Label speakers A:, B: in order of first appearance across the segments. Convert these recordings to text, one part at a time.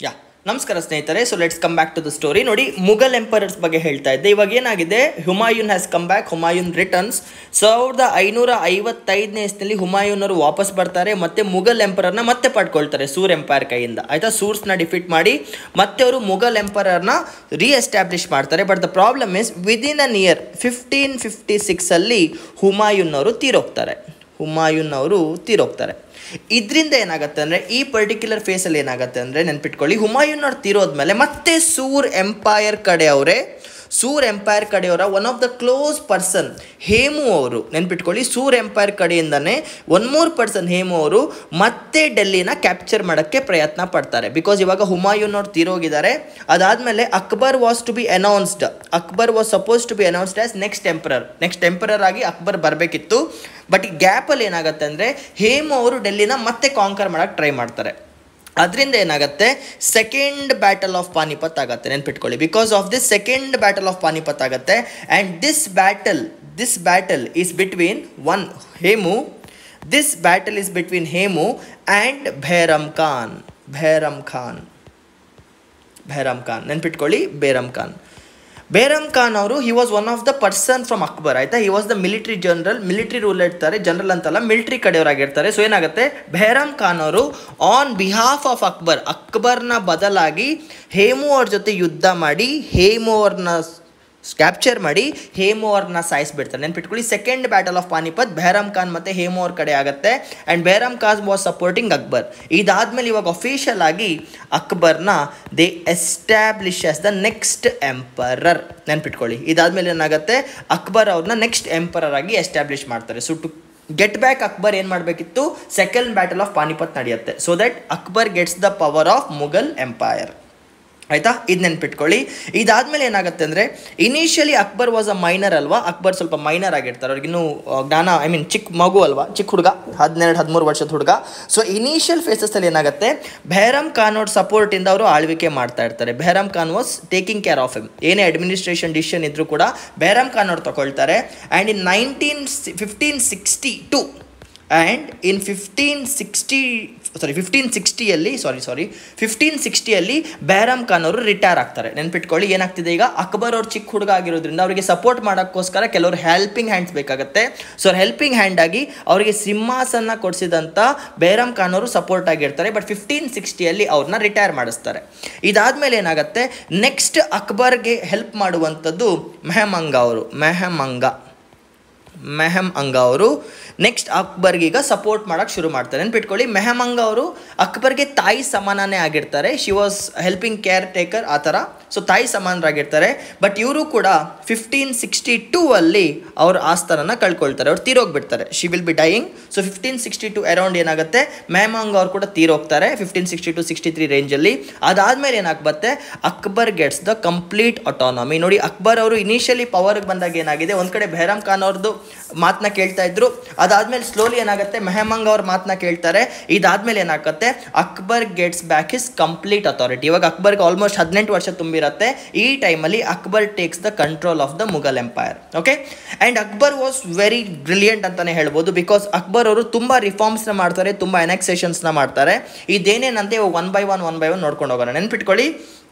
A: ಯಾ ನಮಸ್ಕಾರ ಸ್ನೇಹಿತರೆ. So let's come back to the story. ನೋಡಿ, ಮುಘಲ್ ಎಂಪರರ್ಸ್ ಬಗ್ಗೆ ಹೇಳ್ತಾ ಇದ್ದೆ. ಇವಾಗ ಏನಾಗಿದೆ, Humayun has come back, Humayun returns. 1555ನೇ ಇಸ್ವಿಯಲ್ಲಿ ಹುಮಾಯೂನ್ ಅವರು ವಾಪಸ್ ಬರ್ತಾರೆ, ಮತ್ತೆ ಮುಘಲ್ ಎಂಪರರ್ನ ಮತ್ತೆ ಪಡ್ಕೊಳ್ತಾರೆ ಸೂರ್ ಎಂಪೈರ್ ಕೈಯಿಂದ. ಆಯ್ತಾ, ಸೂರ್ಸ್ನ ಡಿಫೀಟ್ ಮಾಡಿ ಮತ್ತೆ ಅವರು ಮುಘಲ್ ಎಂಪರರ್ನ ರೀಎಸ್ಟಾಬ್ಲಿಷ್ ಮಾಡ್ತಾರೆ. But the problem is within an year 1556 Humayun ಅವರು ತೀರೋಗ್ತಾರೆ. ಇದರಿಂದ ಏನಾಗುತ್ತೆ ಅಂದರೆ, ಈ ಪರ್ಟಿಕ್ಯುಲರ್ ಫೇಸಲ್ಲಿ ಏನಾಗುತ್ತೆ ಅಂದರೆ, ನೆನ್ಪಿಟ್ಕೊಳ್ಳಿ, ಹುಮಾಯೂನ್ ಅವ್ರು ತೀರೋದ್ಮೇಲೆ ಮತ್ತೆ ಸೂರ್ ಎಂಪೈರ್ ಕಡೆಯವರ one of the close person Hemu ಅವರು, ನೆನ್ಪಿಟ್ಕೊಳ್ಳಿ, ಸೂರ್ ಎಂಪೈರ್ ಕಡೆಯಿಂದನೇ ಒನ್ ಮೋರ್ ಪರ್ಸನ್ ಹೇಮು ಅವರು ಮತ್ತೆ ಡೆಲ್ಲಿನ ಕ್ಯಾಪ್ಚರ್ ಮಾಡೋಕ್ಕೆ ಪ್ರಯತ್ನ ಪಡ್ತಾರೆ. ಬಿಕಾಸ್ ಇವಾಗ ಹುಮಾಯೂನ್ ಅವ್ರು ತೀರೋಗಿದ್ದಾರೆ. ಅದಾದಮೇಲೆ Akbar was supposed to be announced as next emperor ಆಗಿ ಅಕ್ಬರ್ ಬರಬೇಕಿತ್ತು. ಬಟ್ ಈ ಗ್ಯಾಪಲ್ಲಿ ಏನಾಗುತ್ತೆ ಅಂದರೆ, ಹೇಮು ಅವರು ಡೆಲ್ಲಿನ ಮತ್ತೆ ಕಾಂಕರ್ ಮಾಡೋಕ್ಕೆ ಟ್ರೈ ಮಾಡ್ತಾರೆ. ಅದರಿಂದ ಏನಾಗುತ್ತೆ, ಸೆಕೆಂಡ್ ಬ್ಯಾಟಲ್ ಆಫ್ ಪಾನಿಪತ್ ಆಗುತ್ತೆ. ನೆನ್ಪಿಟ್ಕೊಳ್ಳಿ, because of this second battle of Panipat ಆಗುತ್ತೆ. And this battle is between Hemu and Bairam Khan. ನೆನ್ಪಿಟ್ಕೊಳ್ಳಿ, ಬೇರಮ್ ಖಾನ್ ಅವರು he was one of the person from Akbar. ಆಯಿತಾ, he was the military rule ಇರ್ತಾರೆ, ಜನರಲ್ ಅಂತಲ್ಲ, ಮಿಲಿಟರಿ ಕಡೆಯವರಾಗಿರ್ತಾರೆ. ಸೊ ಏನಾಗುತ್ತೆ, ಬೇರಮ್ ಖಾನ್ ಅವರು ಆನ್ ಬಿಹಾಫ್ ಆಫ್ ಅಕ್ಬರ್ನ ಬದಲಾಗಿ ಹೇಮು ಅವ್ರ ಜೊತೆ ಯುದ್ಧ ಮಾಡಿ ಹೇಮು ಅವ್ರನ್ನ ಕ್ಯಾಪ್ಚರ್ ಮಾಡಿ ಹೇಮು ಅವ್ರನ್ನ ಸಾಯಿಸ್ಬಿಡ್ತಾರೆ. ನೆನ್ಪಿಟ್ಕೊಳ್ಳಿ, second battle of Panipat ಬೇರಮ್ Khan ಮತ್ತು ಹೇಮು ಅವ್ರ ಕಡೆ ಆಗುತ್ತೆ. And ಬೇರಮ್ Khan was supporting Akbar. ಇದಾದಮೇಲೆ ಇವಾಗ ಅಫಿಷಿಯಲ್ ಆಗಿ ಅಕ್ಬರ್ನ they establish as the next emperor. ನೆನ್ಪಿಟ್ಕೊಳ್ಳಿ, ಇದಾದಮೇಲೆ ಏನಾಗುತ್ತೆ, ಅಕ್ಬರ್ ಅವ್ರನ್ನ ನೆಕ್ಸ್ಟ್ ಎಂಪರರ್ ಆಗಿ ಎಸ್ಟಾಬ್ಲಿಷ್ ಮಾಡ್ತಾರೆ. So to get back Akbar ಏನು ಮಾಡಬೇಕಿತ್ತು, ಸೆಕೆಂಡ್ ಬ್ಯಾಟಲ್ ಆಫ್ ಪಾನಿಪತ್ ನಡೆಯುತ್ತೆ. So that Akbar gets the power of Mughal empire. ಆಯಿತಾ, ಇದು ನೆನ್ಪಿಟ್ಕೊಳ್ಳಿ. ಇದಾದಮೇಲೆ ಏನಾಗುತ್ತೆ ಅಂದರೆ, initially Akbar was a minor ಅಲ್ವಾ, ಅಕ್ಬರ್ ಸ್ವಲ್ಪ ಮೈನರ್ ಆಗಿರ್ತಾರೆ, ಅವ್ರಿಗಿನ್ನೂ ಜ್ಞಾನ, ಚಿಕ್ಕ ಮಗು ಅಲ್ವಾ, ಚಿಕ್ಕ ಹುಡುಗ, 12-13 ವರ್ಷದ ಹುಡುಗ. ಸೊ ಇನಿಷಿಯಲ್ ಫೇಸಸ್ಸಲ್ಲಿ ಏನಾಗುತ್ತೆ, ಬೇರಮ್ ಖಾನ್ ಅವ್ರ ಸಪೋರ್ಟಿಂದ ಅವರು ಆಳ್ವಿಕೆ ಮಾಡ್ತಾ ಇರ್ತಾರೆ. Bairam Khan was taking care of him. ಏನೇ ಅಡ್ಮಿನಿಸ್ಟ್ರೇಷನ್ ಡಿಸಿಷನ್ ಇದ್ರೂ ಕೂಡ ಬೇರಮ್ ಖಾನ್ ಅವ್ರು ತಗೊಳ್ತಾರೆ. And in 1560 and in 1560 Bairam Khan ಅವರು ರಿಟೈರ್ ಆಗ್ತಾರೆ. ನೆನ್ಪಿಟ್ಕೊಳ್ಳಿ, ಏನಾಗ್ತಿದೆ ಈಗ, ಅಕ್ಬರ್ ಅವ್ರು ಚಿಕ್ಕ ಹುಡುಗ ಆಗಿರೋದ್ರಿಂದ ಅವರಿಗೆ ಸಪೋರ್ಟ್ ಮಾಡೋಕ್ಕೋಸ್ಕರ ಕೆಲವರು ಹೆಲ್ಪಿಂಗ್ ಹ್ಯಾಂಡ್ಸ್ ಬೇಕಾಗುತ್ತೆ. ಸೊ ಹೆಲ್ಪಿಂಗ್ ಹ್ಯಾಂಡ್ ಆಗಿ ಅವರಿಗೆ ಸಿಂಹಾಸನ ಕೊಡಿಸಿದಂಥ ಬೇರಮ್ ಖಾನ್ ಅವರು ಸಪೋರ್ಟ್ ಆಗಿರ್ತಾರೆ. ಬಟ್ 1560 ಅವ್ರನ್ನ ರಿಟೈರ್ ಮಾಡಿಸ್ತಾರೆ. ಇದಾದಮೇಲೆ ಏನಾಗುತ್ತೆ, ನೆಕ್ಸ್ಟ್ ಅಕ್ಬರ್ಗೆ ಹೆಲ್ಪ್ ಮಾಡುವಂಥದ್ದು ಮೆಹಮ್ ಅವರು ನೆಕ್ಸ್ಟ್ ಅಕ್ಬರ್ಗೀಗ ಸಪೋರ್ಟ್ ಮಾಡೋಕ್ಕೆ ಶುರು ಮಾಡ್ತಾರೆ. ನೆನ್ಪಿಟ್ಕೊಳ್ಳಿ, ಮೆಹಮಂಗ ಅವರು ಅಕ್ಬರ್ಗೆ ತಾಯಿ ಸಮಾನನೇ ಆಗಿರ್ತಾರೆ. She was helping care taker, ಆ ಥರ. ಸೊ ತಾಯಿ ಸಮಾನರಾಗಿರ್ತಾರೆ. ಬಟ್ ಇವರು ಕೂಡ 1562 ಅವ್ರ ಆಸ್ಥಾನನ ಕಳ್ಕೊಳ್ತಾರೆ, ಅವ್ರು ತೀರೋಗ್ಬಿಡ್ತಾರೆ. She will be dying. So 1562 around ಏನಾಗುತ್ತೆ, ಮೆಹಮಂಗ ಅವ್ರು ಕೂಡ ತೀರೋಗ್ತಾರೆ 1562-63 ರೇಂಜಲ್ಲಿ. ಅದಾದಮೇಲೆ ಏನಾಗುತ್ತೆ, Akbar gets the complete autonomy. ನೋಡಿ, ಅಕ್ಬರ್ ಅವರು ಇನಿಷಿಯಲಿ ಪವರ್ಗೆ ಬಂದಾಗ ಏನಾಗಿದೆ, ಒಂದು ಕಡೆ ಬೇರಮ್ ಖಾನ್ ಅವ್ರದ್ದು ಮಾತನ್ನ ಕೇಳ್ತಾ ಇದ್ರು. ಅದಾದಮೇಲೆ ಸ್ಲೋಲಿ ಏನಾಗುತ್ತೆ, ಮೆಹಮಂಗ ಅವ್ರ ಮಾತನ್ನ ಕೇಳ್ತಾರೆ. ಇದಾದಮೇಲೆ ಏನಾಗುತ್ತೆ, Akbar gets back his complete authority. ಇವಾಗ ಅಕ್ಬರ್ಗೆ ಆಲ್ಮೋಸ್ಟ್ 18 ವರ್ಷ ತುಂಬಿರುತ್ತೆ. ಈ ಟೈಮಲ್ಲಿ Akbar takes the control of the Mughal empire. Okay, and Akbar was very brilliant ಅಂತಲೇ ಹೇಳ್ಬೋದು. ಬಿಕಾಸ್ ಅಕ್ಬರ್ ಅವರು ತುಂಬ ರಿಫಾರ್ಮ್ಸ್ನ ಮಾಡ್ತಾರೆ, ತುಂಬ ಎನೆಕ್ಸೇಷನ್ಸ್ನ ಮಾಡ್ತಾರೆ. ಇದೇನೇನಂತೆ ಒನ್ ಬೈ ಒನ್ ನೋಡ್ಕೊಂಡು ಹೋಗೋಣ. ನೆನ್ಪಿಟ್ಕೊಳ್ಳಿ,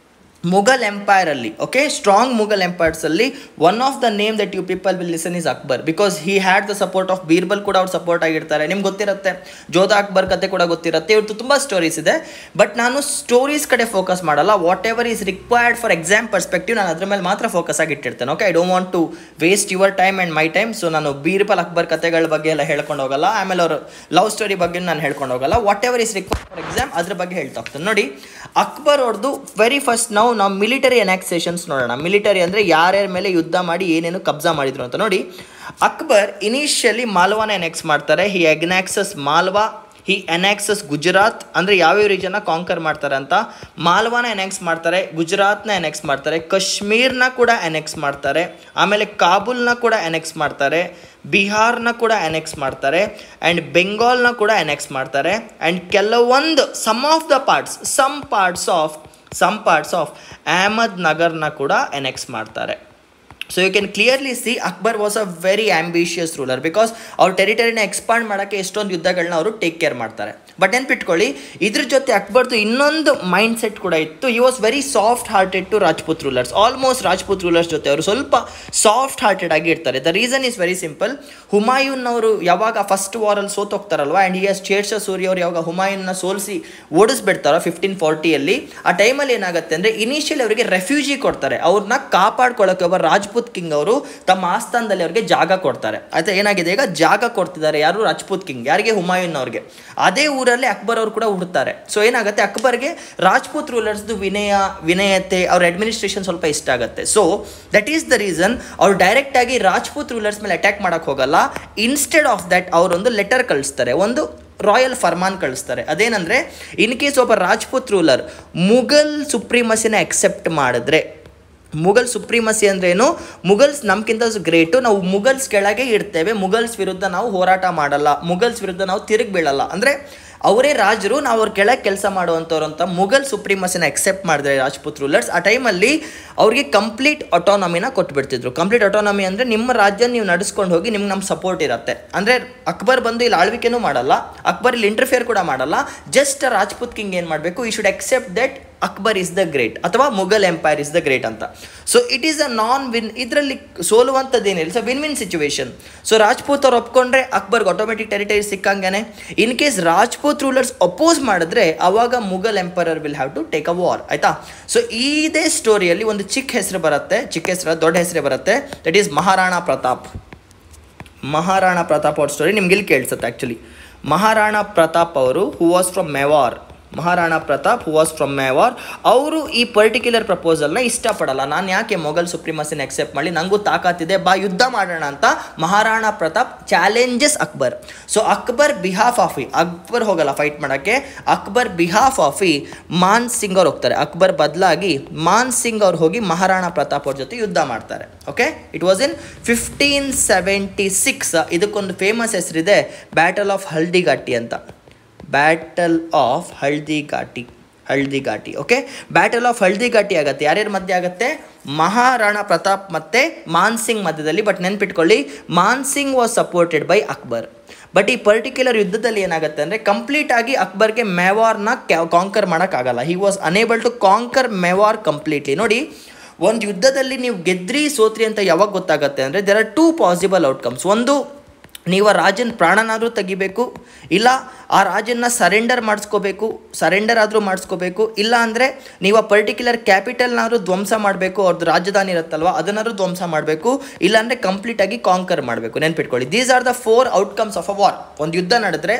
A: ಮುಘಲ್ ಎಂಪೈರಲ್ಲಿ, ಓಕೆ, ಸ್ಟ್ರಾಂಗ್ ಮುಘಲ್ ಎಂಪೈರ್ಸಲ್ಲಿ one of the name that you people will listen is Akbar. Because he had the support of Birbal ಕೂಡ ಅವ್ರು ಸಪೋರ್ಟ್ ಆಗಿರ್ತಾರೆ. ನಿಮ್ಗೆ ಗೊತ್ತಿರುತ್ತೆ, ಜೋಧಾ ಅಕ್ಬರ್ ಕತೆ ಕೂಡ ಗೊತ್ತಿರುತ್ತೆ. ಇವ್ರದ್ದು ತುಂಬ ಸ್ಟೋರೀಸ್ ಇದೆ. ಬಟ್ ನಾನು ಸ್ಟೋರೀಸ್ ಕಡೆ ಫೋಕಸ್ ಮಾಡಲ್ಲ. Whatever is required for exam perspective, ನಾನು ಅದ್ರ ಮೇಲೆ ಮಾತ್ರ ಫೋಕಸ್ ಆಗಿ ಇಟ್ಟಿರ್ತೇನೆ. Okay, I don't want to waste your time and my time. So ನಾನು ಬೀರ್ಬಲ್ ಅಕ್ಬರ್ ಕತೆಗಳ ಬಗ್ಗೆ ಎಲ್ಲ ಹೇಳ್ಕೊಂಡು ಹೋಗಲ್ಲ. ಆಮೇಲೆ ಅವರು ಲವ್ ಸ್ಟೋರಿ ಬಗ್ಗೆ ನಾನು ಹೇಳ್ಕೊಂಡು ಹೋಗಲ್ಲ. What ever is required for exam ಅದ್ರ ಬಗ್ಗೆ ಹೇಳ್ತಾ ಹೋಗ್ತೇನೆ. ನೋಡಿ, ಅಕ್ಬರ್ ಅವ್ರದ್ದು ವೆರಿ ಫಸ್ಟ್ ನಾವು ಮಿಲಿಟರಿ ಎನಾಕ್ಸೇಷನ್ಸ್ ನೋಡೋಣ. ಮಿಲಿಟರಿ ಅಂದರೆ ಯಾರ್ಯಾರ ಮೇಲೆ ಯುದ್ಧ ಮಾಡಿ ಏನೇನು ಕಬ್ಜಾ ಮಾಡಿದ್ರು ಅಂತ. ನೋಡಿ, ಅಕ್ಬರ್ ಇನಿಷಿಯಲಿ ಮಾಲ್ವಾನ ಎನೆಕ್ಸ್ ಮಾಡ್ತಾರೆ. ಹಿ ಎಗ್ನಾಕ್ಸಸ್ ಮಾಲ್ವಾ, ಹಿ ಎನೆಕ್ಸಸ್ ಗುಜರಾತ್. ಅಂದರೆ ಯಾವ್ಯಾವ ರೀಜನ್ನ ಕಾಂಕರ್ ಮಾಡ್ತಾರೆ ಅಂತ, ಮಾಲ್ವಾನ ಎನೆಕ್ಸ್ ಮಾಡ್ತಾರೆ, ಗುಜರಾತ್ನ ಎನೆಕ್ಸ್ ಮಾಡ್ತಾರೆ, ಕಾಶ್ಮೀರ್ನ ಕೂಡ ಎನೆಕ್ಸ್ ಮಾಡ್ತಾರೆ, ಆಮೇಲೆ ಕಾಬೂಲ್ನ ಕೂಡ ಎನೆಕ್ಸ್ ಮಾಡ್ತಾರೆ, ಬಿಹಾರ್ನ ಕೂಡ ಎನೆಕ್ಸ್ ಮಾಡ್ತಾರೆ, ಆ್ಯಂಡ್ ಬೆಂಗಾಲ್ನ ಕೂಡ ಎನೆಕ್ಸ್ ಮಾಡ್ತಾರೆ. ಆ್ಯಂಡ್ ಕೆಲವೊಂದು ಸಮ್ ಪಾರ್ಟ್ಸ್ ಆಫ್ ಅಹಮದ್ ನಗರ್ನ ಕೂಡ ಎನೆಕ್ಸ್ ಮಾಡ್ತಾರೆ. So you can clearly see Akbar was a very ambitious ruler. Because ಅವ್ರ ಟೆರಿಟರಿನ ಎಕ್ಸ್ಪಾಂಡ್ ಮಾಡೋಕ್ಕೆ ಎಷ್ಟೊಂದು ಯುದ್ಧಗಳನ್ನ ಅವರು ಟೇಕ್ ಕೇರ್ ಮಾಡ್ತಾರೆ. ಬಟ್ ನೆನ್ಪಿಟ್ಕೊಳ್ಳಿ, ಇದ್ರ ಜೊತೆ ಅಕ್ಬರ್ದು ಇನ್ನೊಂದು ಮೈಂಡ್ ಸೆಟ್ ಕೂಡ ಇತ್ತು. He was very soft hearted to Rajput rulers. Almost Rajput rulers ಜೊತೆ ಅವರು ಸ್ವಲ್ಪ ಸಾಫ್ಟ್ ಹಾರ್ಟೆಡ್ ಆಗಿ ಇರ್ತಾರೆ. The reason is very simple. Humayun ಅವರು ಯಾವಾಗ ಫಸ್ಟ್ ವಾರಲ್ಲಿ ಸೋತೋಗ್ತಾರಲ್ವ, and he as Sher Shah Suri ಅವರು ಯಾವಾಗ ಹುಮಾಯೂನ್ನ ಸೋಲಿಸಿ ಓಡಿಸ್ಬಿಡ್ತಾರೋ 1540 ಆ ಟೈಮಲ್ಲಿ ಏನಾಗುತ್ತೆ ಅಂದರೆ ಇನಿಷಿಯಲಿ ಅವರಿಗೆ ರೆಫ್ಯೂಜಿ ಕೊಡ್ತಾರೆ. ಅವ್ರನ್ನ ಕಾಪಾಡ್ಕೊಳ್ಳೋಕೆ ಒಬ್ಬ ರಾಜ್ಪೂತ್ ಕಿಂಗ್ ಅವರು ತಮ್ಮ ಆಸ್ಥಾನದಲ್ಲಿ ಅವರಿಗೆ ಜಾಗ ಕೊಡ್ತಾರೆ. ಆಯ್ತಾ, ಏನಾಗಿದೆ ಈಗ ಜಾಗ ಕೊಡ್ತಿದ್ದಾರೆ ಯಾರು? ರಾಜ್ಪೂತ್ ಕಿಂಗ್. ಯಾರಿಗೆ? ಹುಮಾಯೂನ್ ಅವ್ರಿಗೆ. ಅದೇ ಊರಲ್ಲಿ ಅಕ್ಬರ್ ಅವರು ಕೂಡ ಹುಡ್ತಾರೆ. ಸೊ ಏನಾಗುತ್ತೆ, ಅಕ್ಬರ್ಗೆ ರಾಜ್ಪೂತ್ ರೂಲರ್ಸ್ದು ವಿನಯತೆ, ಅವ್ರ ಅಡ್ಮಿನಿಸ್ಟ್ರೇಷನ್ ಸ್ವಲ್ಪ ಇಷ್ಟ ಆಗುತ್ತೆ. So that is the reason ಅವ್ರು ಡೈರೆಕ್ಟ್ ಆಗಿ ರಾಜ್ಪೂತ್ ರೂಲರ್ಸ್ ಮೇಲೆ ಅಟ್ಯಾಕ್ ಮಾಡಕ್ಕೆ ಹೋಗಲ್ಲ. ಇನ್ಸ್ಟೆಡ್ ಆಫ್ ದಟ್ ಅವರೊಂದು ಲೆಟರ್ ಕಳಿಸ್ತಾರೆ, ಒಂದು ರಾಯಲ್ ಫರ್ಮಾನ್ ಕಳಿಸ್ತಾರೆ. ಅದೇನಂದರೆ, ಇನ್ ಕೇಸ್ ಒಬ್ಬ ರಾಜ್ಪೂತ್ ರೂಲರ್ ಮುಘಲ್ ಸುಪ್ರೀಮಸಿನ ಎಕ್ಸೆಪ್ಟ್ ಮಾಡಿದ್ರೆ, ಮುಘಲ್ ಸುಪ್ರೀಮಸಿ ಅಂದ್ರೇನು? ಮುಘಲ್ಸ್ ನಮ್ಗಿಂತ ಗ್ರೇಟು, ನಾವು ಮುಘಲ್ಸ್ ಕೆಳಗೆ ಇರ್ತೇವೆ, ಮುಘಲ್ಸ್ ವಿರುದ್ಧ ನಾವು ಹೋರಾಟ ಮಾಡಲ್ಲ, ಮುಘಲ್ಸ್ ವಿರುದ್ಧ ನಾವು ತಿರುಗಿ ಬೀಳಲ್ಲ, ಅಂದರೆ ಅವರೇ ರಾಜರು, ನಾವು ಅವ್ರ ಕೆಳಗೆ ಕೆಲಸ ಮಾಡುವಂಥವ್ರು ಅಂತ ಮುಘಲ್ ಸುಪ್ರೀಮಸಿನ ಎಕ್ಸೆಪ್ಟ್ ಮಾಡಿದ್ರೆ ರಾಜ್ಪೂತ್ ರೂಲರ್ಸ್, ಆ ಟೈಮಲ್ಲಿ ಅವ್ರಿಗೆ ಕಂಪ್ಲೀಟ್ ಆಟೋನಮಿನ ಕೊಟ್ಬಿಡ್ತಿದ್ರು. ಕಂಪ್ಲೀಟ್ ಆಟೋನಮಿ ಅಂದರೆ ನಿಮ್ಮ ರಾಜ್ಯ ನೀವು ನಡೆಸ್ಕೊಂಡು ಹೋಗಿ, ನಿಮ್ಗೆ ನಮ್ಮ ಸಪೋರ್ಟ್ ಇರುತ್ತೆ. ಅಂದರೆ ಅಕ್ಬರ್ ಬಂದು ಇಲ್ಲಿ ಆಳ್ವಿಕೆನೂ ಮಾಡಲ್ಲ, ಅಕ್ಬರ್ ಇಲ್ಲಿ ಇಂಟರ್ಫಿಯರ್ ಕೂಡ ಮಾಡಲ್ಲ. ಜಸ್ಟ್ ರಾಜ್ಪೂತ್ ಕಿಂಗ್ ಏನು ಮಾಡಬೇಕು, ಈ should accept that Akbar is the great ಅಥವಾ Mughal empire is the great ಅಂತ. So it is a non win, ಇದರಲ್ಲಿ ಸೋಲುವಂಥದ್ದೇನಿಲ್ಲ, so win win situation. So Rajput ಅವ್ರು ಒಪ್ಕೊಂಡ್ರೆ ಅಕ್ಬರ್ಗೆ ಆಟೋಮೆಟಿಕ್ ಟೆರಿಟರಿ ಸಿಕ್ಕಂಗೆ. In case Rajput rulers oppose ಮಾಡಿದ್ರೆ ಅವಾಗ Mughal emperor will have to take a war. ಆಯಿತಾ, ಸೊ ಇದೇ ಸ್ಟೋರಿಯಲ್ಲಿ ಒಂದು ಚಿಕ್ಕ ಹೆಸರು ಬರುತ್ತೆ, ಚಿಕ್ಕ ಹೆಸರು ದೊಡ್ಡ ಹೆಸರೇ ಬರುತ್ತೆ, ದಟ್ ಈಸ್ ಮಹಾರಾಣಾ ಪ್ರತಾಪ್. ಮಹಾರಾಣಾ ಪ್ರತಾಪ್ ಅವ್ರ ಸ್ಟೋರಿ ನಿಮ್ಗೆ ಇಲ್ಲಿ ಕೇಳಿಸುತ್ತೆ. ಆ್ಯಕ್ಚುಲಿ ಮಹಾರಾಣಾ ಪ್ರತಾಪ್ ಅವರು who was from Mewar, Maharana Pratap who was from Mewar. ಅವರು ಈ ಪರ್ಟಿಕ್ಯುಲರ್ ಪ್ರಪೋಸಲ್ನ ಇಷ್ಟಪಡಲ್ಲ. ನಾನು ಯಾಕೆ ಮೊಘಲ್ ಸುಪ್ರೀಮಸಿನ ಎಕ್ಸೆಪ್ಟ್ ಮಾಡಿ, ನನಗೂ ತಾಕತ್ತಿದೆ, ಬಾ ಯುದ್ಧ ಮಾಡೋಣ ಅಂತ Maharana Pratap challenges Akbar. So Akbar behalf of Akbar ಹೋಗಲ್ಲ ಫೈಟ್ ಮಾಡೋಕ್ಕೆ, ಅಕ್ಬರ್ ಬಿಹಾಫ್ ಆಫ್ ಮಾನ್ ಸಿಂಗ್ ಅವ್ರು ಹೋಗ್ತಾರೆ. ಅಕ್ಬರ್ ಬದಲಾಗಿ ಮಾನ್ ಸಿಂಗ್ ಅವ್ರು ಹೋಗಿ ಮಹಾರಾಣಾ ಪ್ರತಾಪ್ ಅವ್ರ ಜೊತೆ ಯುದ್ಧ ಮಾಡ್ತಾರೆ. Okay, it was in 1576. ಇದಕ್ಕೊಂದು ಫೇಮಸ್ ಹೆಸರಿದೆ, ಬ್ಯಾಟಲ್ ಆಫ್ ಹಲ್ದಿಘಾಟಿ ಅಂತ. Battle of Haldighati. Okay, battle of Haldighati ಆಗುತ್ತೆ. ಯಾರ್ಯಾರ ಮಧ್ಯೆ ಆಗುತ್ತೆ? ಮಹಾರಾಣಾ ಪ್ರತಾಪ್ ಮತ್ತು ಮಾನ್ ಸಿಂಗ್ ಮಧ್ಯದಲ್ಲಿ. ಬಟ್ ನೆನ್ಪಿಟ್ಕೊಳ್ಳಿ, Man Singh was supported by Akbar. But ಈ ಪರ್ಟಿಕ್ಯುಲರ್ ಯುದ್ಧದಲ್ಲಿ ಏನಾಗುತ್ತೆ ಅಂದರೆ, ಕಂಪ್ಲೀಟ್ ಆಗಿ ಅಕ್ಬರ್ಗೆ ಮೇವಾರ್ನ ಕಾಂಕರ್ ಮಾಡೋಕ್ಕಾಗಲ್ಲ. He was unable to conquer Mewar completely. ನೋಡಿ, ಒಂದು ಯುದ್ಧದಲ್ಲಿ ನೀವು ಗೆದ್ರಿ ಸೋತ್ರಿ ಅಂತ ಯಾವಾಗ ಗೊತ್ತಾಗುತ್ತೆ ಅಂದರೆ, ದೇರ್ ಆರ್ 2 ಪಾಸಿಬಲ್ ಔಟ್ಕಮ್ಸ್. ಒಂದು, ನೀವು ಆ ರಾಜನ ಪ್ರಾಣನಾದರೂ ತೆಗಿಬೇಕು, ಇಲ್ಲ ಆ ರಾಜನ್ನ ಸರೆಂಡರ್ ಆದರೂ ಮಾಡಿಸ್ಕೋಬೇಕು, ಇಲ್ಲ ಅಂದರೆ ನೀವು ಆ ಪರ್ಟಿಕ್ಯುಲರ್ ಕ್ಯಾಪಿಟಲ್ನಾದ್ರೂ ಧ್ವಂಸ ಮಾಡಬೇಕು, ಅವ್ರದ್ದು ರಾಜಧಾನಿ ಇರುತ್ತಲ್ವ ಅದನ್ನಾದ್ರೂ ಧ್ವಂಸ ಮಾಡಬೇಕು, ಇಲ್ಲಾಂದರೆ ಕಂಪ್ಲೀಟಾಗಿ ಕಾಂಕರ್ ಮಾಡಬೇಕು. ನೆನ್ಪಿಟ್ಕೊಳ್ಳಿ, these are the 4 outcomes of a war. ಒಂದು ಯುದ್ಧ ನಡೆದ್ರೆ